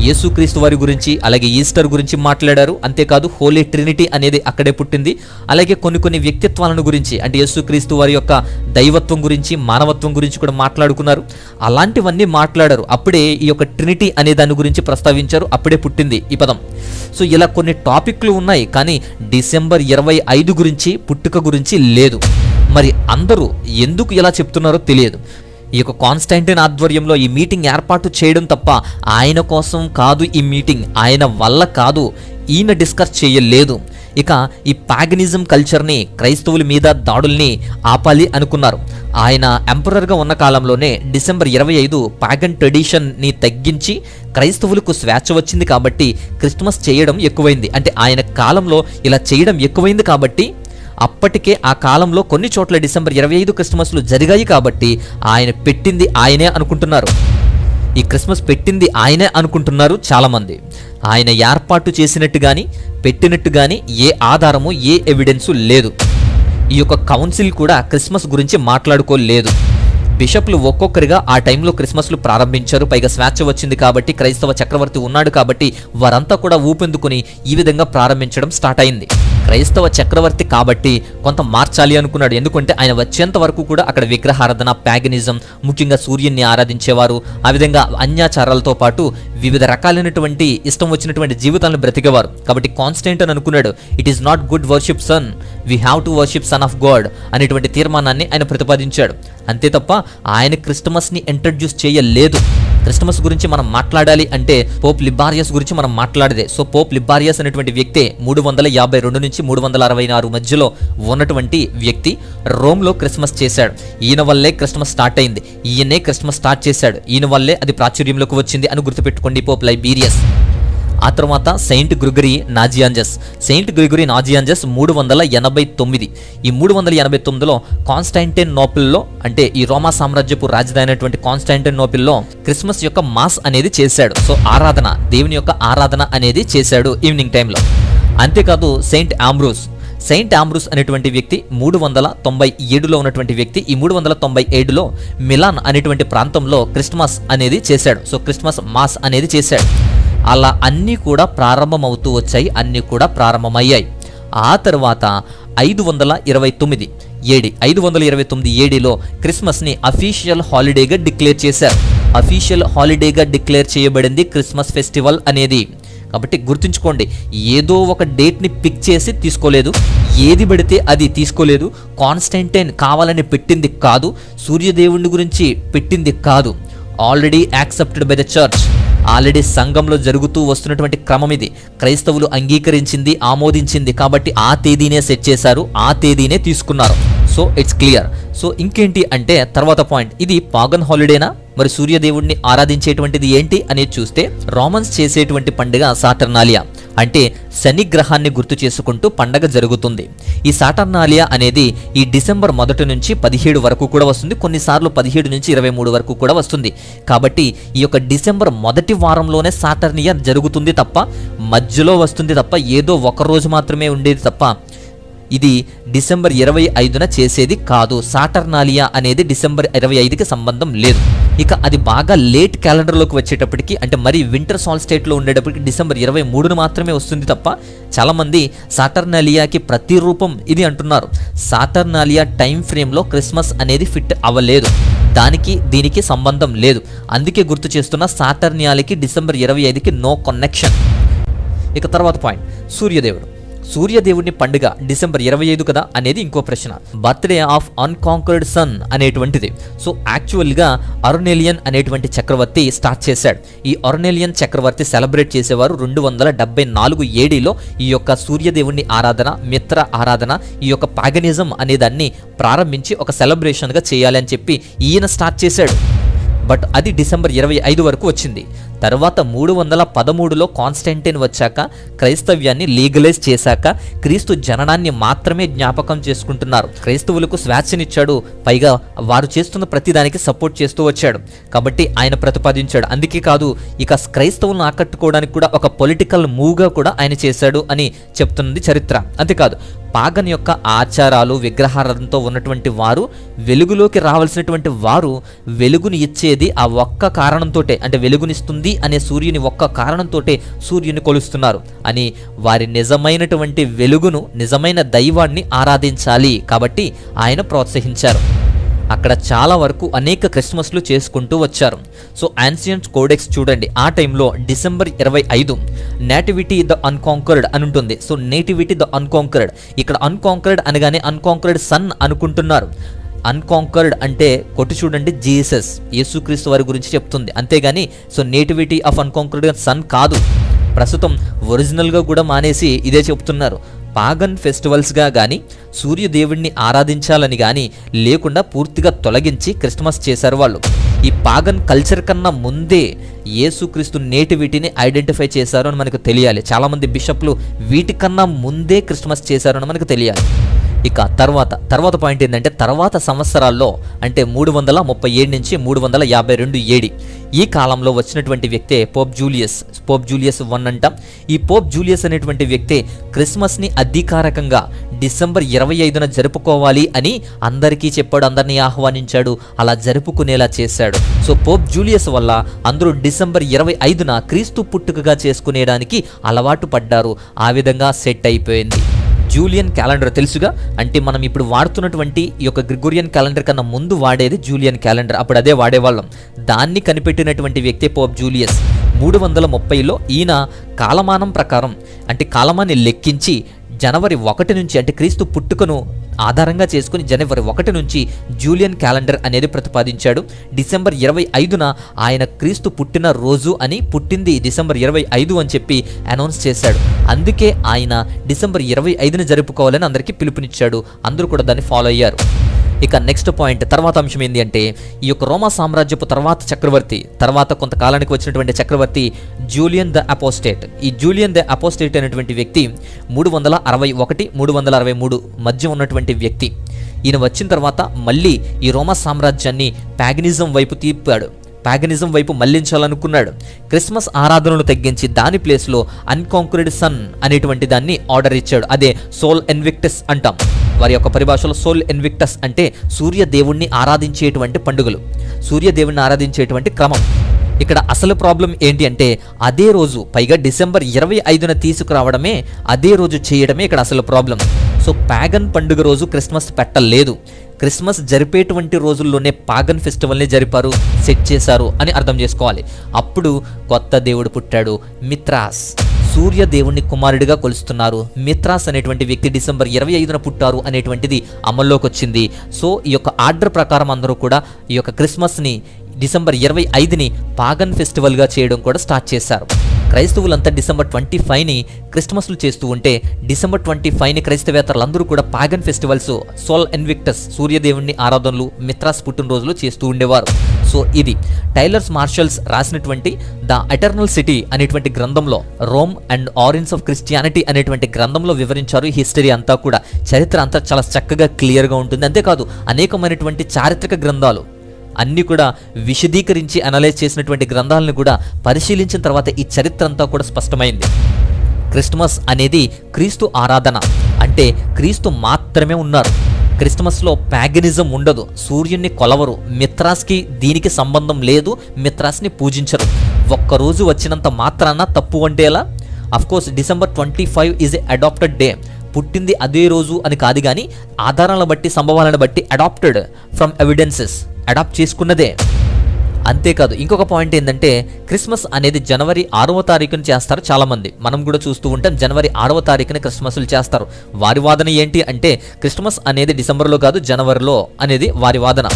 యేసుక్రీస్తు వారి గురించి అలాగే ఈస్టర్ గురించి మాట్లాడారు. అంతేకాదు హోలీ ట్రినిటీ అనేది అక్కడే పుట్టింది. అలాగే కొన్ని వ్యక్తిత్వాలను గురించి అంటే యేసుక్రీస్తు వారి యొక్క దైవత్వం గురించి మానవత్వం గురించి కూడా మాట్లాడుకున్నారు. అలాంటివన్నీ మాట్లాడారు. అప్పుడే ఈ యొక్క ట్రినిటీ అనే దాని గురించి ప్రస్తావించారు. అప్పుడే పుట్టింది ఈ పదం. సో ఇలా కొన్ని టాపిక్లు ఉన్నాయి. కానీ డిసెంబర్ 25 గురించి పుట్టుక గురించి లేదు. మరి అందరూ ఎందుకు ఇలా చెప్తున్నారో తెలియదు. ఈ యొక్క కాన్స్టాంటైన్ ఆధ్వర్యంలో ఈ మీటింగ్ ఏర్పాటు చేయడం తప్ప ఆయన కోసం కాదు ఈ మీటింగ్, ఆయన వల్ల కాదు, ఈయన డిస్కస్ చేయలేదు. ఇక ఈ పాగనిజం కల్చర్ని క్రైస్తవుల మీద దాడుల్ని ఆపాలి అనుకున్నారు. ఆయన ఎంపరర్గా ఉన్న కాలంలోనే డిసెంబర్ 25 పాగన్ ట్రెడిషన్ని తగ్గించి క్రైస్తవులకు స్వేచ్ఛ వచ్చింది కాబట్టి క్రిస్మస్ చేయడం ఎక్కువైంది. అంటే ఆయన కాలంలో ఇలా చేయడం ఎక్కువైంది కాబట్టి అప్పటికే ఆ కాలంలో కొన్ని చోట్ల డిసెంబర్ 25 క్రిస్మస్లు జరిగాయి కాబట్టి ఆయన పెట్టింది ఆయనే అనుకుంటున్నారు. ఈ క్రిస్మస్ పెట్టింది ఆయనే అనుకుంటున్నారు చాలామంది. ఆయన ఏర్పాటు చేసినట్టు కానీ పెట్టినట్టు కానీ ఏ ఆధారము ఏ ఎవిడెన్సు లేదు. ఈ యొక్క కౌన్సిల్ కూడా క్రిస్మస్ గురించి మాట్లాడుకోలేదు. బిషప్లు ఒక్కొక్కరిగా ఆ టైంలో క్రిస్మస్లు ప్రారంభించారు. పైగా స్వేచ్ఛ వచ్చింది కాబట్టి క్రైస్తవ చక్రవర్తి ఉన్నాడు కాబట్టి వారంతా కూడా ఊపెందుకుని ఈ విధంగా ప్రారంభించడం స్టార్ట్ అయింది. క్రైస్తవ చక్రవర్తి కాబట్టి కొంత మార్చాలి అనుకున్నాడు. ఎందుకంటే ఆయన వచ్చేంత వరకు కూడా అక్కడ విగ్రహారాధన, ప్యాగనిజం, ముఖ్యంగా సూర్యుని ఆరాధించేవారు. ఆ విధంగా అన్యాచారాలతో పాటు వివిధ రకాలైనటువంటి ఇష్టం వచ్చినటువంటి జీవితాలను బ్రతికేవారు. కాబట్టి కాన్స్టాంటైన్ అనుకున్నాడు, it is not good worship sun, we have to worship son of God అనేటువంటి తీర్మానాన్ని ఆయన ప్రతిపాదించాడు. అంతే తప్ప ఆయన క్రిస్టమస్ని ఇంట్రడ్యూస్ చేయలేదు. క్రిస్మస్ గురించి మనం మాట్లాడాలి అంటే పోప్ లిబారియస్ గురించి మనం మాట్లాడదే. సో పోప్ లిబారియస్ అనేటువంటి వ్యక్తే 352 నుంచి 366 మధ్యలో ఉన్నటువంటి వ్యక్తి రోమ్లో క్రిస్మస్ చేశాడు. ఈయన వల్లే క్రిస్మస్ స్టార్ట్ అయింది, ఈయనే క్రిస్మస్ స్టార్ట్ చేశాడు, ఈయన వల్లే అది ప్రాచుర్యంలోకి వచ్చింది అని గుర్తుపెట్టుకోండి పోప్ లైబీరియస్. ఆ తర్వాత Saint Gregory Nazianzus. Saint Gregory Nazianzus 389. ఈ 389లో కాన్స్టాంటినోపిల్లో, అంటే ఈ రోమా సామ్రాజ్యపు రాజధాని అయినటువంటి కాన్స్టాంటినోపిల్లో క్రిస్మస్ యొక్క మాస్ అనేది చేశాడు. సో ఆరాధన, దేవుని యొక్క ఆరాధన అనేది చేశాడు ఈవినింగ్ టైంలో. అంతేకాదు సెయింట్ ఆంబ్రూస్ అనేటువంటి వ్యక్తి 397లో ఉన్నటువంటి వ్యక్తి. ఈ 397లో మిలాన్ అనేటువంటి ప్రాంతంలో క్రిస్మస్ అనేది చేశాడు. సో క్రిస్మస్ మాస్ అనేది చేశాడు. అలా అన్నీ కూడా ప్రారంభమవుతూ వచ్చాయి, అన్నీ కూడా ప్రారంభమయ్యాయి. ఆ తర్వాత 529 ఏడీలో క్రిస్మస్ని అఫీషియల్ హాలిడేగా డిక్లేర్ చేశారు. అఫీషియల్ హాలిడేగా డిక్లేర్ చేయబడింది క్రిస్మస్ ఫెస్టివల్ అనేది. కాబట్టి గుర్తుంచుకోండి, ఏదో ఒక డేట్ని పిక్ చేసి తీసుకోలేదు, ఏది పడితే అది తీసుకోలేదు. కాన్స్టాంటైన్ కావాలని పెట్టింది కాదు, సూర్యదేవుని గురించి పెట్టింది కాదు. Already accepted by the church, already సంఘంలో జరుగుతూ వస్తున్నటువంటి క్రమం ఇది. క్రైస్తవులు అంగీకరించింది, ఆమోదించింది. కాబట్టి ఆ తేదీనే సెట్ చేశారు, ఆ తేదీనే తీసుకున్నారు. So it's clear. సో ఇంకేంటి అంటే తర్వాత పాయింట్, ఇది పాగన్ హాలిడేనా, మరి సూర్యదేవుడిని ఆరాధించేటువంటిది ఏంటి అనేది చూస్తే రోమన్స్ చేసేటువంటి పండుగ సాటర్నాలియా, అంటే శని గ్రహాన్ని గుర్తు చేసుకుంటూ పండగ జరుగుతుంది. ఈ సాటర్నాలియా అనేది ఈ డిసెంబర్ 1 నుంచి 17 వరకు కూడా వస్తుంది, కొన్నిసార్లు 17 నుంచి 23 వరకు కూడా వస్తుంది. కాబట్టి ఈ యొక్క డిసెంబర్ 1 వారంలోనే సాటర్నియా జరుగుతుంది తప్ప, మధ్యలో వస్తుంది తప్ప, ఏదో ఒక రోజు మాత్రమే ఉండేది తప్ప ఇది డిసెంబర్ 25న చేసేది కాదు. సాటర్నాలియా అనేది డిసెంబర్ 25కి సంబంధం లేదు. ఇక అది బాగా లేట్ క్యాలెండర్లోకి వచ్చేటప్పటికి, అంటే మరి వింటర్ సాల్స్టేట్లో ఉండేటప్పటికి డిసెంబర్ 23న మాత్రమే వస్తుంది తప్ప, చాలామంది సాటర్నాలియాకి ప్రతిరూపం ఇది అంటున్నారు. సాటర్నాలియా టైం ఫ్రేమ్లో క్రిస్మస్ అనేది ఫిట్ అవ్వలేదు, దానికి దీనికి సంబంధం లేదు. అందుకే గుర్తు చేస్తున్న సాటర్నియాలకి డిసెంబర్ 25కి నో కనెక్షన్. ఇక తర్వాత పాయింట్, సూర్యదేవుని పండుగ డిసెంబర్ 25 కదా అనేది ఇంకో ప్రశ్న. బర్త్డే ఆఫ్ అన్కాంకర్డ్ సన్ అనేటువంటిది. సో యాక్చువల్గా అర్నేలియన్ అనేటువంటి చక్రవర్తి స్టార్ట్ చేశాడు. ఈ అర్నేలియన్ చక్రవర్తి సెలబ్రేట్ చేసేవారు 274 ఏడీలో ఈ యొక్క సూర్యదేవుని ఆరాధన, మిత్ర ఆరాధన, ఈ యొక్క పాగనిజం అనే దాన్ని ప్రారంభించి ఒక సెలబ్రేషన్గా చేయాలి అని చెప్పి ఈయన స్టార్ట్ చేశాడు. బట్ అది డిసెంబర్ 25 వరకు వచ్చింది. తర్వాత 313లో కాన్స్టాంటిన్ వచ్చాక, క్రైస్తవ్యాన్ని లీగలైజ్ చేశాక, క్రీస్తు జననాన్ని మాత్రమే జ్ఞాపకం చేసుకుంటున్నారు. క్రైస్తవులకు స్వేచ్ఛనిచ్చాడు, పైగా వారు చేస్తున్న ప్రతిదానికి సపోర్ట్ చేస్తూ వచ్చాడు. కాబట్టి ఆయన ప్రతిపాదించాడు. అందుకే కాదు, ఇక క్రైస్తవులను ఆకట్టుకోవడానికి కూడా ఒక పొలిటికల్ మూవ్గా కూడా ఆయన చేశాడు అని చెప్తున్నది చరిత్ర. అంతేకాదు, పాగన్ యొక్క ఆచారాలు, విగ్రహారంతో ఉన్నటువంటి వారు వెలుగులోకి రావాల్సినటువంటి వారు వెలుగుని ఇచ్చేది ఆ ఒక్క కారణంతోటే, అంటే వెలుగునిస్తుంది అనే సూర్యుని ఒక్క కారణంతోటే సూర్యుని కొలుస్తున్నారు అని, వారి నిజమైనటువంటి వెలుగును, నిజమైన దైవాన్ని ఆరాధించాలి కాబట్టి ఆయన ప్రోత్సహించారు. అక్కడ చాలా వరకు అనేక క్రిస్మస్లు చేసుకుంటూ వచ్చారు. సో యాన్సియంట్ కోడెక్స్ చూడండి, ఆ టైంలో డిసెంబర్ 25 నేటివిటీ ద అన్కాంకర్డ్ అని ఉంటుంది. సో నేటివిటీ ద అన్కాంకర్డ్, ఇక్కడ అన్కాంకర్డ్ అనగానే అన్కాంకర్డ్ సన్ అనుకుంటున్నారు. అన్కాంకర్డ్ అంటే కొట్టి చూడండి, జీసస్, యేసుక్రీస్తు వారి గురించి చెప్తుంది, అంతేగాని సో నేటివిటీ ఆఫ్ అన్కాంకర్డ్ సన్ కాదు. ప్రస్తుతం ఒరిజినల్గా కూడా మానేసి ఇదే చెప్తున్నారు. పాగన్ ఫెస్టివల్స్గా కానీ, సూర్యదేవుడిని ఆరాధించాలని కానీ లేకుండా పూర్తిగా తొలగించి క్రిస్మస్ చేశారు వాళ్ళు. ఈ పాగన్ కల్చర్ కన్నా ముందే యేసుక్రీస్తు నేటివిటీని ఐడెంటిఫై చేశారు అని మనకు తెలియాలి. చాలామంది బిషప్లు వీటికన్నా ముందే క్రిస్మస్ చేశారు అని మనకు తెలియాలి. ఇక తర్వాత పాయింట్ ఏంటంటే, తర్వాత సంవత్సరాల్లో అంటే 337 నుంచి 352 ఏడి, ఈ కాలంలో వచ్చినటువంటి వ్యక్తే పోప్ జూలియస్ 1 అంటాం. ఈ పోప్ జూలియస్ అనేటువంటి వ్యక్తే క్రిస్మస్ని అధికారికంగా డిసెంబర్ 25న జరుపుకోవాలి అని అందరికీ చెప్పాడు, అందరినీ ఆహ్వానించాడు, అలా జరుపుకునేలా చేశాడు. సో పోప్ జూలియస్ వల్ల అందరూ డిసెంబర్ 25న క్రీస్తు పుట్టుకగా చేసుకునేడానికి అలవాటు పడ్డారు. ఆ విధంగా సెట్ అయిపోయింది. జూలియన్ క్యాలెండర్ తెలుసుగా, అంటే మనం ఇప్పుడు వాడుతున్నటువంటి ఈ యొక్క గ్రిగోరియన్ క్యాలెండర్ కన్నా ముందు వాడేది జూలియన్ క్యాలెండర్, అప్పుడు అదే వాడేవాళ్ళం. దాన్ని కనిపెట్టినటువంటి వ్యక్తే పోప్ జూలియస్. 330లో ఈయన కాలమానం ప్రకారం, అంటే కాలమాన్ని లెక్కించి జనవరి 1 నుంచి, అంటే క్రీస్తు పుట్టుకను ఆధారంగా చేసుకుని జనవరి 1 నుంచి జూలియన్ క్యాలెండర్ అనేది ప్రతిపాదించాడు. డిసెంబర్ 25న ఆయన క్రీస్తు పుట్టిన రోజు అని, పుట్టింది డిసెంబర్ 25 అని చెప్పి అనౌన్స్ చేశాడు. అందుకే ఆయన డిసెంబర్ 25న జరుపుకోవాలని అందరికీ పిలుపునిచ్చాడు. అందరూ కూడా దాన్ని ఫాలో అయ్యారు. ఇక నెక్స్ట్ పాయింట్, తర్వాత అంశం ఏంటి అంటే, ఈ యొక్క రోమా సామ్రాజ్యపు తర్వాత కొంతకాలానికి వచ్చినటువంటి చక్రవర్తి జూలియన్ ద అపోస్టేట్. ఈ జూలియన్ ద అపోస్టేట్ అనేటువంటి వ్యక్తి 361-363 మధ్య ఉన్నటువంటి వ్యక్తి. ఈయన వచ్చిన తర్వాత మళ్ళీ ఈ రోమా సామ్రాజ్యాన్ని ప్యాగనిజం వైపు మళ్లించాలనుకున్నాడు. క్రిస్మస్ ఆరాధనలు తగ్గించి దాని ప్లేస్లో అన్కాంక్రెడ్ సన్ అనేటువంటి దాన్ని ఆర్డర్ ఇచ్చాడు. అదే సోల్ ఇన్విక్టస్ అంటాం. వారి యొక్క పరిభాషలో సోల్ ఇన్విక్టస్ అంటే సూర్యదేవుణ్ణి ఆరాధించేటువంటి పండుగలు, సూర్యదేవుణ్ణి ఆరాధించేటువంటి క్రమం. ఇక్కడ అసలు ప్రాబ్లం ఏంటి అంటే, అదే రోజు, పైగా డిసెంబర్ 25న తీసుకురావడమే, అదే రోజు చేయడమే ఇక్కడ అసలు ప్రాబ్లం. సో పాగన్ పండుగ రోజు క్రిస్మస్ పెట్టలేదు. క్రిస్మస్ జరిపేటువంటి రోజుల్లోనే పాగన్ ఫెస్టివల్ని జరిపారు, సెట్ చేశారు అని అర్థం చేసుకోవాలి. అప్పుడు కొత్త దేవుడు పుట్టాడు, మిత్రాస్. సూర్య దేవుణ్ణి కుమారుడిగా కొలుస్తున్నారు. మిత్రాస్ అనేటువంటి వ్యక్తి డిసెంబర్ 25న పుట్టారు అనేటువంటిది అమల్లోకి వచ్చింది. సో ఈ యొక్క ఆర్డర్ ప్రకారం అందరూ కూడా ఈ యొక్క క్రిస్మస్ని డిసెంబర్ 25ని పాగన్ ఫెస్టివల్గా చేయడం కూడా స్టార్ట్ చేశారు. క్రైస్తవులంతా డిసెంబర్ 25ని క్రిస్మస్లు చేస్తూ ఉంటే, డిసెంబర్ 25ని క్రైస్తవేతరులందరూ కూడా పాగన్ ఫెస్టివల్స్, సోల్ ఇన్విక్టస్ సూర్యదేవుని ఆరాధనలు, మిత్రాస్ పుట్టినరోజులు చేస్తూ ఉండేవారు. సో ఇది టైలర్స్ మార్షల్స్ రాసినటువంటి ద ఎటర్నల్ సిటీ అనేటువంటి గ్రంథంలో, Rome and origins of Christianity అనేటువంటి గ్రంథంలో వివరించారు. హిస్టరీ అంతా కూడా, చరిత్ర అంతా చాలా చక్కగా క్లియర్గా ఉంటుంది. అంతేకాదు అనేకమైనటువంటి చారిత్రక గ్రంథాలు అన్నీ కూడా విశదీకరించి అనలైజ్ చేసినటువంటి గ్రంథాలను కూడా పరిశీలించిన తర్వాత ఈ చరిత్ర అంతా కూడా స్పష్టమైంది. క్రిస్మస్ అనేది క్రీస్తు ఆరాధన, అంటే క్రీస్తు మాత్రమే ఉన్నారు. క్రిస్మస్లో ప్యాగనిజం ఉండదు, సూర్యున్ని కొలవరు, మిత్రాస్కి దీనికి సంబంధం లేదు, మిత్రాస్ని పూజించరు. ఒక్కరోజు వచ్చినంత మాత్రాన తప్పు అంటే ఎలా? Of course December 25 is a adopted day. పుట్టింది అదే రోజు అని కాదు, కానీ ఆధారాలను బట్టి, సంభవాలను బట్టి అడాప్టెడ్ ఫ్రమ్ ఎవిడెన్సెస్, అడాప్ట్ చేసుకున్నదే. అంతేకాదు ఇంకొక పాయింట్ ఏంటంటే, క్రిస్మస్ అనేది జనవరి 6వ తారీఖున చేస్తారు చాలామంది. మనం కూడా చూస్తూ ఉంటాం, జనవరి 6వ తారీఖున క్రిస్మస్లు చేస్తారు. వారి వాదన ఏంటి అంటే, క్రిస్మస్ అనేది డిసెంబర్లో కాదు జనవరిలో అనేది వారి వాదన.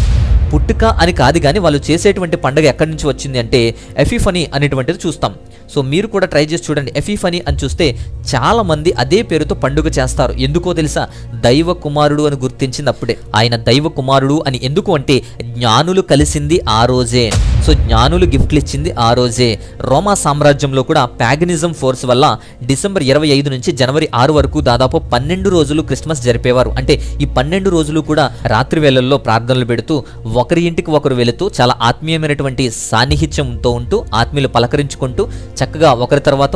పుట్టుక అని కాదు, కానీ వాళ్ళు చేసేటువంటి పండుగ ఎక్కడి నుంచి వచ్చింది అంటే ఎఫిఫనీ అనేటువంటిది చూస్తాం. సో మీరు కూడా ట్రై చేసి చూడండి. ఎఫిఫనీ అని చూస్తే చాలామంది అదే పేరుతో పండుగ చేస్తారు. ఎందుకో తెలుసా? దైవ కుమారుడు అని గుర్తించింది అప్పుడే. ఆయన దైవ కుమారుడు అని ఎందుకు అంటే, జ్ఞానులు కలిసింది ఆ రోజే. సో జ్ఞానులు గిఫ్ట్లు ఇచ్చింది ఆ రోజే. రోమా సామ్రాజ్యంలో కూడా ప్యాగనిజం ఫోర్స్ వల్ల డిసెంబర్ 25 నుంచి జనవరి 6 వరకు దాదాపు 12 రోజులు క్రిస్మస్ జరిపేవారు. అంటే ఈ 12 రోజులు కూడా రాత్రి వేళల్లో ప్రార్థనలు పెడుతూ, ఒకరి ఇంటికి ఒకరు వెళుతూ, చాలా ఆత్మీయమైనటువంటి సాన్నిహిత్యంతో ఉంటూ, ఆత్మీయులు పలకరించుకుంటూ, చక్కగా ఒకరి తర్వాత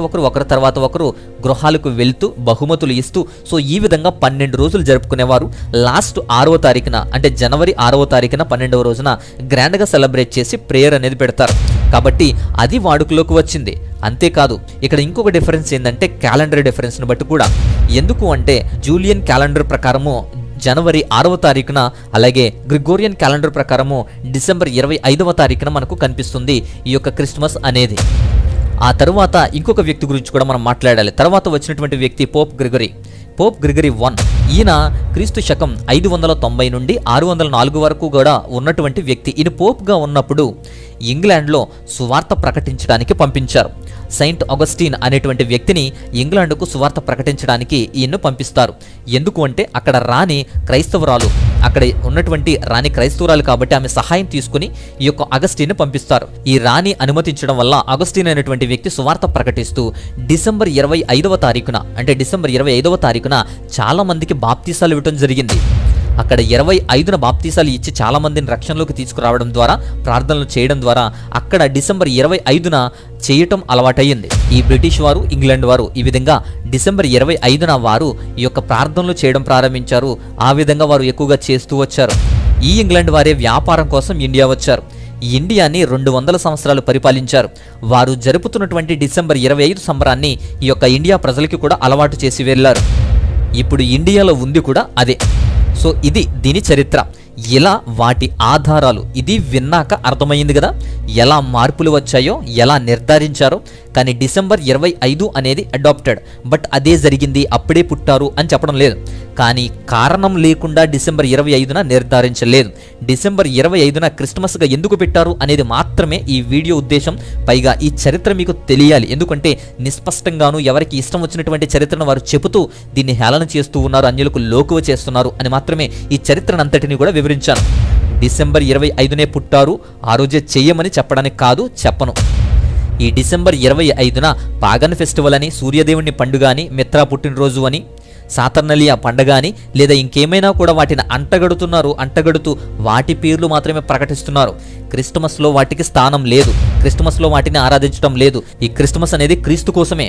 ఒకరు గృహాలకు వెళ్తూ బహుమతులు ఇస్తూ, సో ఈ విధంగా 12 రోజులు జరుపుకునేవారు. లాస్ట్ 6వ తారీఖున, అంటే జనవరి 6వ తారీఖున 12వ రోజున గ్రాండ్గా సెలబ్రేట్ చేసి ప్రేయర్ అనేది పెడతారు. కాబట్టి అది వాడుకలోకి వచ్చింది. అంతేకాదు ఇక్కడ ఇంకొక డిఫరెన్స్ ఏంటంటే, క్యాలెండర్ డిఫరెన్స్ని బట్టి కూడా. ఎందుకు అంటే, జూలియన్ క్యాలెండర్ ప్రకారము జనవరి 6వ తారీఖున, అలాగే గ్రిగోరియన్ క్యాలెండర్ ప్రకారము డిసెంబర్ 25వ తారీఖున మనకు కనిపిస్తుంది ఈ యొక్క క్రిస్మస్ అనేది. ఆ తరువాత ఇంకొక వ్యక్తి గురించి కూడా మనం మాట్లాడాలి. తర్వాత వచ్చినటువంటి వ్యక్తి పోప్ గ్రిగరీ I. ఈయన క్రీస్తు శకం 590 నుండి 604 వరకు కూడా ఉన్నటువంటి వ్యక్తి. ఈయన పోప్గా ఉన్నప్పుడు ఇంగ్లాండ్లో సువార్త ప్రకటించడానికి పంపించారు. సెయింట్ అగస్టిన్ అనేటువంటి వ్యక్తిని ఇంగ్లాండ్కు సువార్త ప్రకటించడానికి ఈయన్ను పంపిస్తారు. ఎందుకు అంటే, అక్కడ రాణి క్రైస్తవురాలు, అక్కడ ఉన్నటువంటి రాణి క్రైస్తవురాలు కాబట్టి ఆమె సహాయం తీసుకుని ఈ యొక్క అగస్టిన్ని పంపిస్తారు. ఈ రాణి అనుమతించడం వల్ల అగస్టిన్ అనేటువంటి వ్యక్తి సువార్త ప్రకటిస్తూ డిసెంబర్ 25వ తారీఖున, అంటే డిసెంబర్ 25వ తారీఖున చాలా మందికి బాప్తీసాలు ఇవ్వడం జరిగింది. అక్కడ 25న బాప్తీసాలు ఇచ్చి చాలా మందిని రక్షణలోకి తీసుకురావడం ద్వారా, ప్రార్థనలు చేయడం ద్వారా అక్కడ డిసెంబర్ 25న చేయటం అలవాటయ్యింది. ఈ బ్రిటిష్ వారు, ఇంగ్లాండ్ వారు ఈ విధంగా డిసెంబర్ 25న వారు ఈ యొక్క ప్రార్థనలు చేయడం ప్రారంభించారు. ఆ విధంగా వారు ఎక్కువగా చేస్తూ వచ్చారు. ఈ ఇంగ్లాండ్ వారే వ్యాపారం కోసం ఇండియా వచ్చారు. ఇండియాని 200 సంవత్సరాలు పరిపాలించారు. వారు జరుపుతున్నటువంటి డిసెంబర్ 25 సంబరాన్ని ఈ యొక్క ఇండియా ప్రజలకి కూడా అలవాటు చేసి వెళ్ళారు. ఇప్పుడు ఇండియాలో ఉంది కూడా అదే. సో ఇది దీని చరిత్ర. ఇలా వాటి ఆధారాలు ఇది విన్నాక అర్థమైంది కదా, ఎలా మార్పులు వచ్చాయో, ఎలా నిర్ధారించారో. కానీ డిసెంబర్ 25 అనేది అడాప్టెడ్. బట్ అదే జరిగింది, అప్పుడే పుట్టారు అని చెప్పడం లేదు. కానీ కారణం లేకుండా డిసెంబర్ 25న నిర్ధారించలేదు. డిసెంబర్ 25న క్రిస్మస్గా ఎందుకు పెట్టారు అనేది మాత్రమే ఈ వీడియో ఉద్దేశం. పైగా ఈ చరిత్ర మీకు తెలియాలి, ఎందుకంటే నిస్పష్టంగాను ఎవరికి ఇష్టం వచ్చినటువంటి చరిత్రను వారు చెబుతూ దీన్ని హేళన చేస్తూ ఉన్నారు, అన్యులకు లోకువ చేస్తున్నారు అని మాత్రమే ఈ చరిత్రనంతటిని కూడా వివరించాను. డిసెంబర్ 25నే పుట్టారు, ఆ రోజే చెయ్యమని చెప్పడానికి కాదు, చెప్పను. ఈ డిసెంబర్ 25న పాగన్ ఫెస్టివల్ అని, సూర్యదేవుని పండుగ అని, మిత్రా పుట్టినరోజు అని, సాతర్నలియా పండగ అని, లేదా ఇంకేమైనా కూడా వాటిని అంటగడుతూ వాటి పేర్లు మాత్రమే ప్రకటిస్తున్నారు. క్రిస్టమస్లో వాటికి స్థానం లేదు, క్రిస్టమస్లో వాటిని ఆరాధించడం లేదు. ఈ క్రిస్టమస్ అనేది క్రీస్తు కోసమే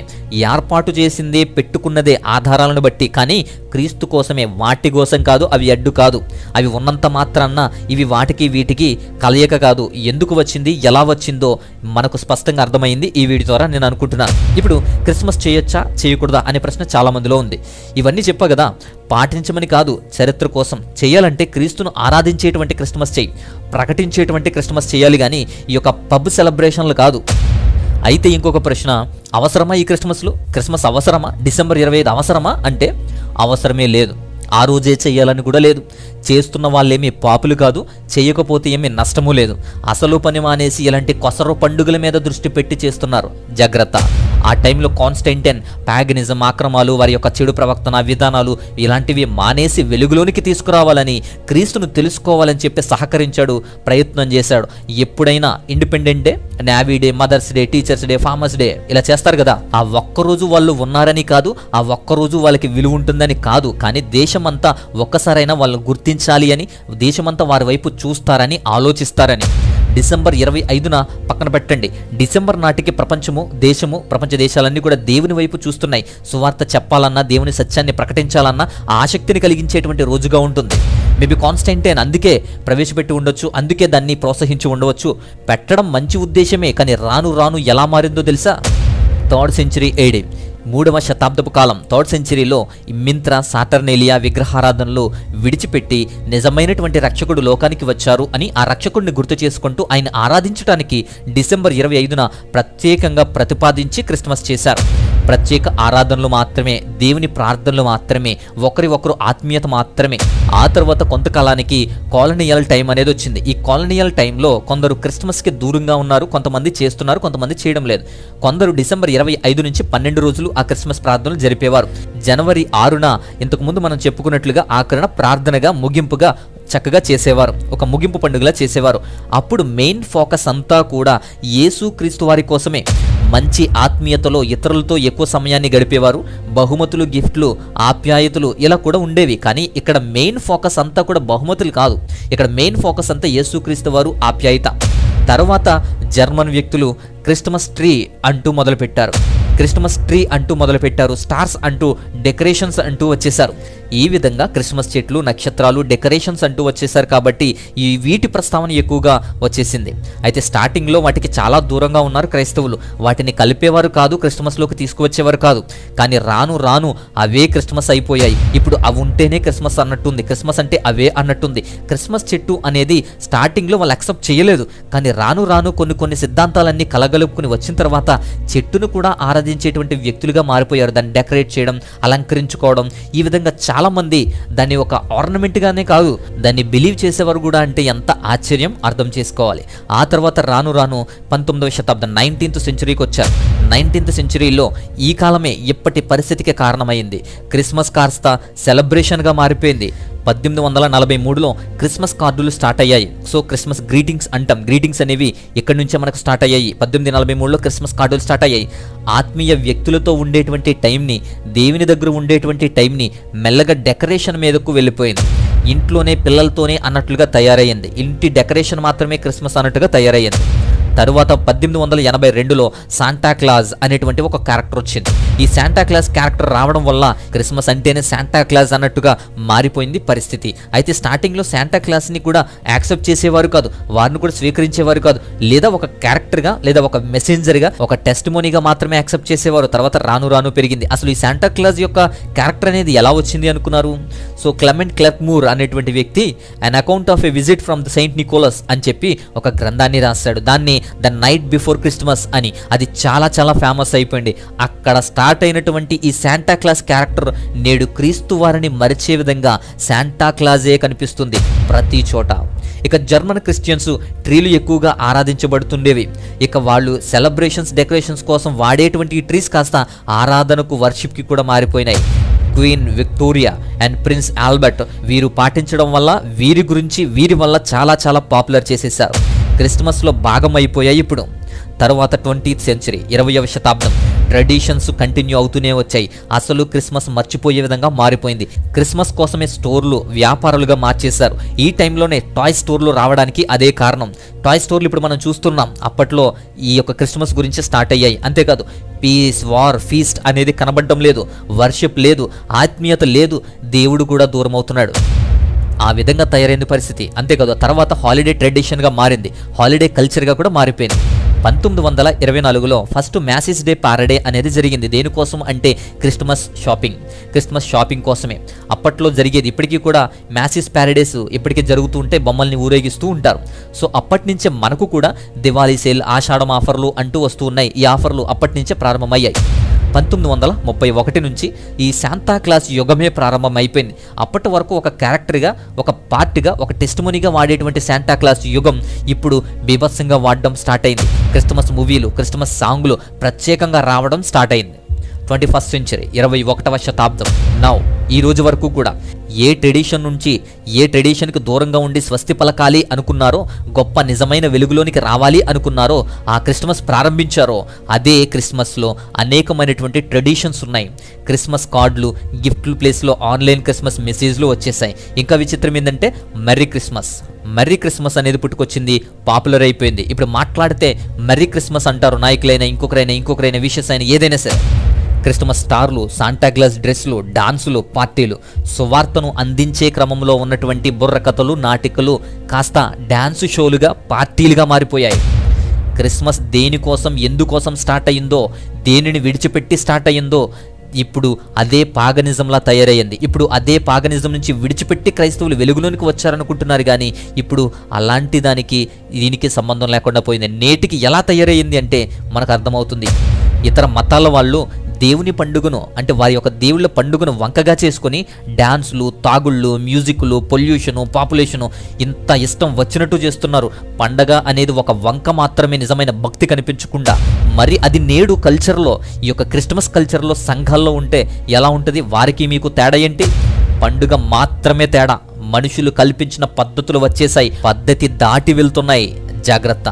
ఏర్పాటు చేసిందే, పెట్టుకున్నదే ఆధారాలను బట్టి, కానీ క్రీస్తు కోసమే, వాటి కోసం కాదు. అవి అడ్డు కాదు, అవి ఉన్నంత మాత్రాన్న ఇవి వాటికి వీటికి కలయిక కాదు. ఎందుకు వచ్చింది, ఎలా వచ్చిందో మనకు స్పష్టంగా అర్థమైంది ఈ వీడియో ద్వారా నేను అనుకుంటున్నాను. ఇప్పుడు క్రిస్మస్ చేయొచ్చా చేయకూడదా అనే ప్రశ్న చాలా మందిలో ఉంది. ఇవన్నీ చెప్పా కదా, పాటించమని కాదు, చరిత్ర కోసం. చేయాలంటే క్రీస్తును ఆరాధించేటువంటి క్రిస్మస్ చేయి, ప్రకటించేటువంటి క్రిస్మస్ చేయాలి, కానీ ఈ యొక్క పబ్ సెలబ్రేషన్లు కాదు. అయితే ఇంకొక ప్రశ్న, అవసరమా ఈ క్రిస్మస్ అవసరమా, డిసెంబర్ 25 అవసరమా అంటే అవసరమే లేదు. ఆ రోజే చేయాలని కూడా లేదు. చేస్తున్న వాళ్ళేమీ పాపులు కాదు, చేయకపోతే ఏమీ నష్టమూ లేదు. అసలు పని మానేసి ఇలాంటి కొసరు పండుగల మీద దృష్టి పెట్టి చేస్తున్నారు, జాగ్రత్త. ఆ టైంలో కాన్స్టెంటైన్ ప్యాగనిజం, ఆక్రమాలు, వారి యొక్క చెడు ప్రవర్తన విధానాలు ఇలాంటివి మానేసి వెలుగులోనికి తీసుకురావాలని, క్రీస్తును తెలుసుకోవాలని చెప్పి సహకరించాడు, ప్రయత్నం చేశాడు. ఎప్పుడైనా independent day, navy day, mother's day, teachers day, farmers day ఇలా చేస్తారు కదా, ఆ ఒక్కరోజు వాళ్ళు ఉన్నారని కాదు, ఆ ఒక్కరోజు వాళ్ళకి విలువ ఉంటుందని కాదు, కానీ దేశమంతా ఒక్కసారైనా వాళ్ళని గుర్తించాలి అని, దేశమంతా వారి వైపు చూస్తారని, ఆలోచిస్తారని. డిసెంబర్ 25న పక్కన పెట్టండి. డిసెంబర్ నాటికి ప్రపంచము, దేశము, ప్రపంచ దేశాలన్నీ కూడా దేవుని వైపు చూస్తున్నాయి. సువార్త చెప్పాలన్నా, దేవుని సత్యాన్ని ప్రకటించాలన్నా ఆసక్తిని కలిగించేటువంటి రోజుగా ఉంటుంది. మేబీ కాన్స్టెంటైన్ అందుకే ప్రవేశపెట్టి ఉండొచ్చు, అందుకే దాన్ని ప్రోత్సహించి ఉండవచ్చు. పెట్టడం మంచి ఉద్దేశమే, కానీ రాను రాను ఎలా మారిందో తెలుసా? 3rd century AD, 3వ శతాబ్దపు కాలం, 3rd centuryలో మింత్రా, సాటర్నేలియా విగ్రహారాధనలు విడిచిపెట్టి నిజమైనటువంటి రక్షకుడు లోకానికి వచ్చారు అని ఆ రక్షకుడిని గుర్తు చేసుకుంటూ ఆయన ఆరాధించడానికి డిసెంబర్ 25న ప్రత్యేకంగా ప్రతిపాదించి క్రిస్మస్ చేశారు. ప్రత్యేక ఆరాధనలు మాత్రమే, దేవుని ప్రార్థనలు మాత్రమే, ఒకరు ఆత్మీయత మాత్రమే. ఆ తర్వాత కొంతకాలానికి కాలనియల్ టైం అనేది వచ్చింది. ఈ కాలనియల్ టైంలో కొందరు క్రిస్మస్కి దూరంగా ఉన్నారు, కొంతమంది చేస్తున్నారు, కొంతమంది చేయడం లేదు. కొందరు డిసెంబర్ 25 నుంచి 12 రోజులు ఆ క్రిస్మస్ ప్రార్థనలు జరిపేవారు. జనవరి 6న ఇంతకుముందు మనం చెప్పుకున్నట్లుగా ఆఖరణ ప్రార్థనగా, ముగింపుగా చక్కగా చేసేవారు, ఒక ముగింపు పండుగలా చేసేవారు. అప్పుడు మెయిన్ ఫోకస్ అంతా కూడా యేసుక్రీస్తు వారి కోసమే. మంచి ఆత్మీయతలో ఇతరులతో ఎక్కువ సమయాన్ని గడిపేవారు. బహుమతులు, గిఫ్ట్లు, ఆప్యాయతలు ఇలా కూడా ఉండేవి. కానీ ఇక్కడ మెయిన్ ఫోకస్ అంతా కూడా బహుమతులు కాదు, ఇక్కడ మెయిన్ ఫోకస్ అంతా యేసుక్రీస్తు వారు, ఆప్యాయత. తర్వాత జర్మన్ వ్యక్తులు క్రిస్మస్ ట్రీ అంటూ మొదలుపెట్టారు, స్టార్స్ అంటూ, డెకరేషన్స్ అంటూ వచ్చేసారు. ఈ విధంగా క్రిస్మస్ చెట్లు, నక్షత్రాలు, డెకరేషన్స్ అంటూ వచ్చేసారు. కాబట్టి ఈ వీటి ప్రస్తావన ఎక్కువగా వచ్చేసింది. అయితే స్టార్టింగ్లో వాటికి చాలా దూరంగా ఉన్నారు క్రైస్తవులు, వాటిని కలిపేవారు కాదు, క్రిస్మస్లోకి తీసుకువచ్చేవారు కాదు. కానీ రాను రాను అవే క్రిస్మస్ అయిపోయాయి. ఇప్పుడు అవి ఉంటేనే క్రిస్మస్ అన్నట్టుంది, క్రిస్మస్ అంటే అవే అన్నట్టుంది. క్రిస్మస్ చెట్టు అనేది స్టార్టింగ్లో వాళ్ళు యాక్సెప్ట్ చేయలేదు, కానీ రాను రాను కొన్ని సిద్ధాంతాలన్నీ కలగలుపుకుని వచ్చిన తర్వాత చెట్టును కూడా ఆరాధించేటువంటి వ్యక్తులుగా మారిపోయారు. దాన్ని డెకరేట్ చేయడం, అలంకరించుకోవడం, ఈ విధంగా చాలా మంది దాన్ని ఒక ఆర్నమెంట్ గానే కాదు, దాన్ని బిలీవ్ చేసేవారు కూడా. అంటే ఎంత ఆశ్చర్యం, అర్థం చేసుకోవాలి. ఆ తర్వాత రాను రాను 19వ శతాబ్దం 19th centuryకి వచ్చారు. 19th centuryలో ఈ కాలమే ఇప్పటి పరిస్థితికి కారణమైంది. క్రిస్మస్ కాస్త సెలబ్రేషన్గా మారిపోయింది. 1843లో క్రిస్మస్ కార్డులు స్టార్ట్ అయ్యాయి. సో క్రిస్మస్ గ్రీటింగ్స్ అంటాం, గ్రీటింగ్స్ అనేవి ఇక్కడి నుంచే మనకు స్టార్ట్ అయ్యాయి. 1843లో క్రిస్మస్ కార్డులు స్టార్ట్ అయ్యాయి. ఆత్మీయ వ్యక్తులతో ఉండేటువంటి టైంని, దేవుని దగ్గర ఉండేటువంటి టైంని మెల్లగా డెకరేషన్ మీదకు వెళ్ళిపోయింది. ఇంట్లోనే పిల్లలతోనే అన్నట్లుగా తయారయ్యింది. ఇంటి డెకరేషన్ మాత్రమే క్రిస్మస్ అన్నట్టుగా తయారయ్యింది. తరువాత 1882లో శాంటా క్లాజ్ అనేటువంటి ఒక క్యారెక్టర్ వచ్చింది. ఈ శాంటా క్లాజ్ క్యారెక్టర్ రావడం వల్ల క్రిస్మస్ అంటేనే శాంటా క్లాజ్ అన్నట్టుగా మారిపోయింది పరిస్థితి. అయితే స్టార్టింగ్లో శాంటా క్లాజ్ని కూడా యాక్సెప్ట్ చేసేవారు కాదు, వారిని కూడా స్వీకరించేవారు కాదు. లేదా ఒక క్యారెక్టర్గా, లేదా ఒక మెసెంజర్గా, ఒక టెస్టిమోనీగా మాత్రమే యాక్సెప్ట్ చేసేవారు. తర్వాత రాను రాను పెరిగింది. అసలు ఈ శాంటా క్లాజ్ యొక్క క్యారెక్టర్ అనేది ఎలా వచ్చింది అనుకున్నారు? సో క్లెమెంట్ క్లర్క్ మూర్ అనేటువంటి వ్యక్తి an account of a visit from the Saint Nicholas అని చెప్పి ఒక గ్రంథాన్ని రాశాడు. దాన్ని ద నైట్ బిఫోర్ క్రిస్మస్ అని. అది చాలా చాలా ఫేమస్ అయిపోయింది. అక్కడ స్టార్ట్ అయినటువంటి ఈ శాంటా క్లాస్ క్యారెక్టర్ నేడు క్రీస్తు వారిని మరిచే విధంగా శాంటా క్లాజే కనిపిస్తుంది ప్రతి చోట. ఇక జర్మన్ క్రిస్టియన్స్ ట్రీలు ఎక్కువగా ఆరాధించబడుతుండేవి. ఇక వాళ్ళు సెలబ్రేషన్స్ డెకరేషన్స్ కోసం వాడేటువంటి ఈ ట్రీస్ కాస్త ఆరాధనకు వర్షిప్కి కూడా మారిపోయినాయి. Queen Victoria and prince Albert వీరు పాటించడం వల్ల వీరి వల్ల చాలా చాలా పాపులర్ చేసేసారు. క్రిస్మస్లో భాగం అయిపోయాయి. ఇప్పుడు తర్వాత 20th సెంచరీ 20వ శతాబ్దం ట్రెడిషన్స్ కంటిన్యూ అవుతూనే వచ్చాయి. అసలు క్రిస్మస్ మర్చిపోయే విధంగా మారిపోయింది. క్రిస్మస్ కోసమే స్టోర్లు వ్యాపారులుగా మార్చేశారు. ఈ టైంలోనే టాయ్ స్టోర్లు రావడానికి అదే కారణం. టాయ్ స్టోర్లు ఇప్పుడు మనం చూస్తున్నాం. అప్పట్లో ఈ యొక్క క్రిస్మస్ గురించి స్టార్ట్ అయ్యాయి. అంతేకాదు పీస్ వార్ ఫీస్ట్ అనేది కనబడడం లేదు, వర్షిప్ లేదు, ఆత్మీయత లేదు, దేవుడు కూడా దూరం అవుతున్నాడు. ఆ విధంగా తయారైన పరిస్థితి. అంతేకాదు తర్వాత హాలిడే ట్రెడిషన్గా మారింది, హాలిడే కల్చర్గా కూడా మారిపోయింది. 1924లో ఫస్ట్ మ్యాసిస్ డే పారడే అనేది జరిగింది. దేనికోసం అంటే క్రిస్మస్ షాపింగ్ కోసమే అప్పట్లో జరిగేది. ఇప్పటికీ కూడా మ్యాసిస్ ప్యారడేస్ ఇప్పటికీ జరుగుతూ ఉంటే బొమ్మల్ని ఊరేగిస్తూ ఉంటారు. సో అప్పటి నుంచే మనకు కూడా దివాళీ సేల్, ఆషాఢం ఆఫర్లు అంటూ వస్తూ ఉన్నాయి. ఈ ఆఫర్లు అప్పటి నుంచే ప్రారంభమయ్యాయి. 1931 నుంచి ఈ శాంతా క్లాస్ యుగమే ప్రారంభమైపోయింది. అప్పటి వరకు ఒక క్యారెక్టర్గా, ఒక పార్ట్గా, ఒక టెస్టిమోనీగా వాడేటువంటి శాంతా క్లాస్ యుగం ఇప్పుడు బీభత్సంగా వాడడం స్టార్ట్ అయింది. క్రిస్మస్ మూవీలు, క్రిస్మస్ సాంగ్లు ప్రత్యేకంగా రావడం స్టార్ట్ అయింది. 21st సెంచరీ 21వ శతాబ్దం ఈ రోజు వరకు కూడా ఏ ట్రెడిషన్కి దూరంగా ఉండి స్వస్తి పలకాలి అనుకున్నారో, గొప్ప నిజమైన వెలుగులోనికి రావాలి అనుకున్నారో, ఆ క్రిస్మస్ ప్రారంభించారో అదే క్రిస్మస్లో అనేకమైనటువంటి ట్రెడిషన్స్ ఉన్నాయి. క్రిస్మస్ కార్డులు, గిఫ్ట్లు ప్లేస్లో ఆన్లైన్ క్రిస్మస్ మెసేజ్లు వచ్చేసాయి. ఇంకా విచిత్రం ఏంటంటే మెర్రీ క్రిస్మస్ అనేది పుట్టుకొచ్చింది, పాపులర్ అయిపోయింది. ఇప్పుడు మాట్లాడితే మెర్రీ క్రిస్మస్ అంటారు. నాయకులైనా ఇంకొకరైనా విషెస్ అయినా ఏదైనా సరే. క్రిస్మస్ స్టార్లు, శాంటాక్లాస్ డ్రెస్లు, డాన్సులు, పార్టీలు, సువార్తను అందించే క్రమంలో ఉన్నటువంటి బుర్రకథలు, నాటికలు కాస్త డ్యాన్సు షోలుగా, పార్టీలుగా మారిపోయాయి. క్రిస్మస్ దేనికోసం, ఎందుకోసం స్టార్ట్ అయ్యిందో, దేనిని విడిచిపెట్టి స్టార్ట్ అయ్యిందో ఇప్పుడు అదే పాగనిజంలా తయారయ్యింది. ఇప్పుడు అదే పాగనిజం నుంచి విడిచిపెట్టి క్రైస్తవులు వెలుగులోనికి వచ్చారనుకుంటున్నారు. కానీ ఇప్పుడు అలాంటి దీనికి సంబంధం లేకుండా పోయింది. నేటికి ఎలా తయారయ్యింది అంటే మనకు అర్థమవుతుంది. ఇతర మతాల వాళ్ళు దేవుని పండుగను, అంటే వారి యొక్క దేవుళ్ళ పండుగను వంకగా చేసుకొని డ్యాన్సులు, తాగుళ్ళు, మ్యూజిక్లు, పొల్యూషను, పాపులేషను ఇంత ఇష్టం వచ్చినట్టు చేస్తున్నారు. పండగ అనేది ఒక వంక మాత్రమే, నిజమైన భక్తి కనిపించకుండా. మరి అది నేడు కల్చర్లో, ఈ యొక్క క్రిస్మస్ కల్చర్లో సంఘాల్లో ఉంటే ఎలా ఉంటుంది? వారికి మీకు తేడా ఏంటి? పండుగ మాత్రమే తేడా. మనుషులు కల్పించిన పద్ధతులు వచ్చేసాయి, పద్ధతి దాటి వెళ్తున్నాయి. జాగ్రత్త.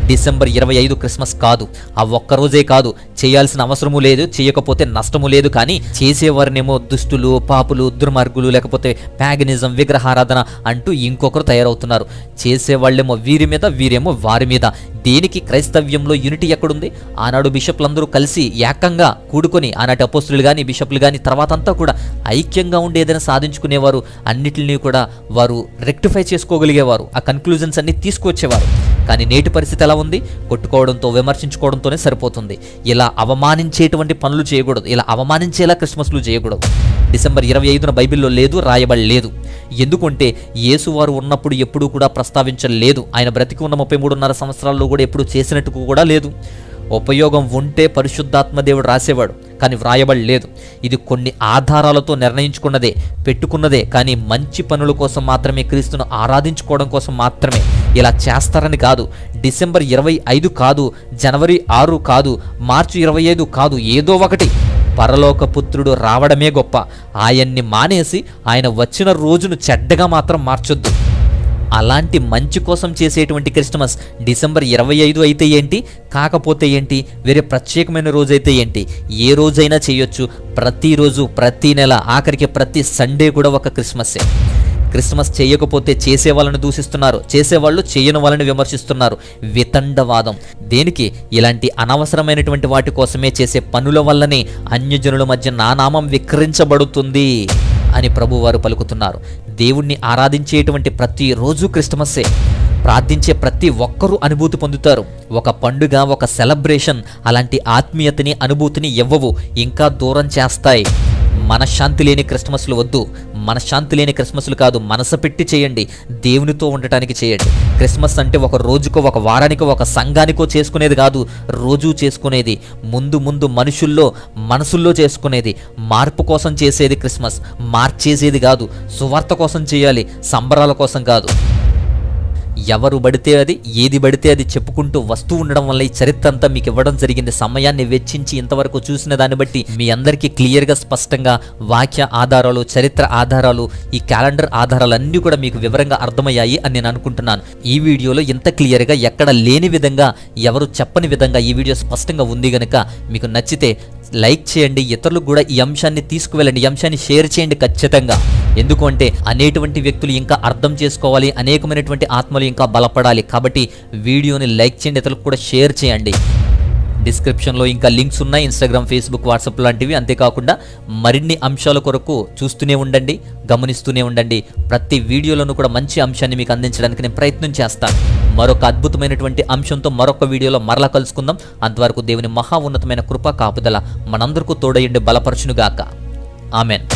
డిసెంబర్ 25 క్రిస్మస్ కాదు, ఆ ఒక్కరోజే కాదు, చేయాల్సిన అవసరము లేదు, చేయకపోతే నష్టము లేదు. కానీ చేసేవారినేమో దుష్టులు, పాపులు, దుర్మార్గులు, లేకపోతే ప్యాగనిజం, విగ్రహారాధన అంటూ ఇంకొకరు తయారవుతున్నారు. చేసేవాళ్ళేమో వీరి మీద, వీరేమో వారి మీద. దేనికి క్రైస్తవ్యంలో యూనిటీ ఎక్కడుంది? ఆనాడు బిషప్లందరూ కలిసి ఏకంగా కూడుకొని, ఆనాటి అపోస్తులు కానీ, బిషప్లు కానీ, తర్వాత అంతా కూడా ఐక్యంగా ఉండి ఏదైనా సాధించుకునేవారు. అన్నిటిని కూడా వారు రెక్టిఫై చేసుకోగలిగేవారు, ఆ కన్క్లూజన్స్ అన్ని తీసుకొచ్చేవారు. కానీ నేటి పరిస్థితి ఎలా ఉంది? కొట్టుకోవడంతో, విమర్శించుకోవడంతోనే సరిపోతుంది. ఇలా అవమానించేటువంటి పనులు చేయకూడదు, ఇలా అవమానించేలా క్రిస్మస్లు చేయకూడదు. డిసెంబర్ 25న బైబిల్లో లేదు, రాయబడలేదు. ఎందుకంటే యేసువారు ఉన్నప్పుడు ఎప్పుడూ కూడా ప్రస్తావించలేదు. ఆయన బ్రతికి ఉన్న 33.5 సంవత్సరాల్లో కూడా ఎప్పుడు చేసినట్టు కూడా లేదు. ఉపయోగం ఉంటే పరిశుద్ధాత్మ దేవుడు రాసేవాడు, కానీ వ్రాయబడలేదు. ఇది కొన్ని ఆధారాలతో నిర్ణయించుకున్నదే, పెట్టుకున్నదే. కానీ మంచి పనుల కోసం మాత్రమే, క్రీస్తును ఆరాధించుకోవడం కోసం మాత్రమే ఇలా చేస్తారని కాదు. డిసెంబర్ 25 కాదు, జనవరి 6 కాదు, మార్చి 25 కాదు, ఏదో ఒకటి. పరలోక పుత్రుడు రావడమే గొప్ప. ఆయన్ని మానేసి ఆయన వచ్చిన రోజును చెడ్డగా మాత్రం మార్చొద్దు. అలాంటి మంచి కోసం చేసేటువంటి క్రిస్మస్ డిసెంబర్ 25 అయితే ఏంటి, కాకపోతే ఏంటి, వేరే ప్రత్యేకమైన రోజైతే ఏంటి, ఏ రోజైనా చేయొచ్చు. ప్రతిరోజు, ప్రతి నెల, ఆఖరికి ప్రతి సండే కూడా ఒక క్రిస్మస్సే. క్రిస్మస్ చేయకపోతే చేసే వాళ్ళని దూషిస్తున్నారు, చేసేవాళ్ళు చేయని వాళ్ళని విమర్శిస్తున్నారు. వితండవాదం. దేనికి? ఇలాంటి అనవసరమైనటువంటి వాటి కోసమే చేసే పనుల వల్లనే అన్యజనుల మధ్య నా నామం విక్రించబడుతుంది అని ప్రభువారు పలుకుతున్నారు. దేవుణ్ణి ఆరాధించేటువంటి ప్రతిరోజు క్రిస్మస్సే. ప్రార్థించే ప్రతి ఒక్కరూ అనుభూతి పొందుతారు. ఒక పండుగ, ఒక సెలబ్రేషన్ అలాంటి ఆత్మీయతని, అనుభూతిని ఇవ్వవు, ఇంకా దూరం చేస్తాయి. మనశ్శాంతి లేని క్రిస్మస్లు వద్దు. మనశ్శాంతి లేని క్రిస్మస్లు కాదు, మనసు పెట్టి చేయండి, దేవునితో ఉండటానికి చేయండి. క్రిస్మస్ అంటే ఒక రోజుకో, ఒక వారానికో, ఒక సంఘానికో చేసుకునేది కాదు, రోజూ చేసుకునేది. ముందు ముందు మనుషుల్లో, మనసుల్లో చేసుకునేది. మార్పు కోసం చేసేది క్రిస్మస్, మార్చేసేది కాదు. సువార్త కోసం చేయాలి, సంబరాల కోసం కాదు. ఎవరు పడితే అది, ఏది పడితే అది చెప్పుకుంటూ వస్తూ ఉండడం వల్ల ఈ చరిత్ర అంతా మీకు ఇవ్వడం జరిగింది. సమయాన్ని వెచ్చించి ఇంతవరకు చూసిన దాన్ని బట్టి మీ అందరికీ క్లియర్గా, స్పష్టంగా వాక్య ఆధారాలు, చరిత్ర ఆధారాలు, ఈ క్యాలెండర్ ఆధారాలు అన్నీ కూడా మీకు వివరంగా అర్థమయ్యాయి అని నేను అనుకుంటున్నాను. ఈ వీడియోలో ఇంత క్లియర్గా ఎక్కడ లేని విధంగా, ఎవరు చెప్పని విధంగా ఈ వీడియో స్పష్టంగా ఉంది కనుక మీకు నచ్చితే లైక్ చేయండి, ఇతరులకు కూడా ఈ అంశాన్ని తీసుకువెళ్ళండి, ఈ అంశాన్ని షేర్ చేయండి ఖచ్చితంగా. ఎందుకంటే అనేటువంటి వ్యక్తులు ఇంకా అర్థం చేసుకోవాలి, అనేకమైనటువంటి ఆత్మలు ఇంకా బలపడాలి. కాబట్టి వీడియోని లైక్ చేయండి, ఇతరులకు కూడా షేర్ చేయండి. డిస్క్రిప్షన్లో ఇంకా లింక్స్ ఉన్నాయి, ఇన్స్టాగ్రామ్, ఫేస్బుక్, వాట్సాప్ లాంటివి. అంతేకాకుండా మరిన్ని అంశాల కొరకు చూస్తూనే ఉండండి, గమనిస్తూనే ఉండండి. ప్రతి వీడియోలోనూ కూడా మంచి అంశాన్ని మీకు అందించడానికి నేను ప్రయత్నం చేస్తాను. మరొక అద్భుతమైనటువంటి అంశంతో మరొక వీడియోలో మరలా కలుసుకుందాం. అంతవరకు దేవుని మహా ఉన్నతమైన కృప, కాపుదల మనందరికీ తోడయండి, బలపరచునుగాక. ఆమెన్.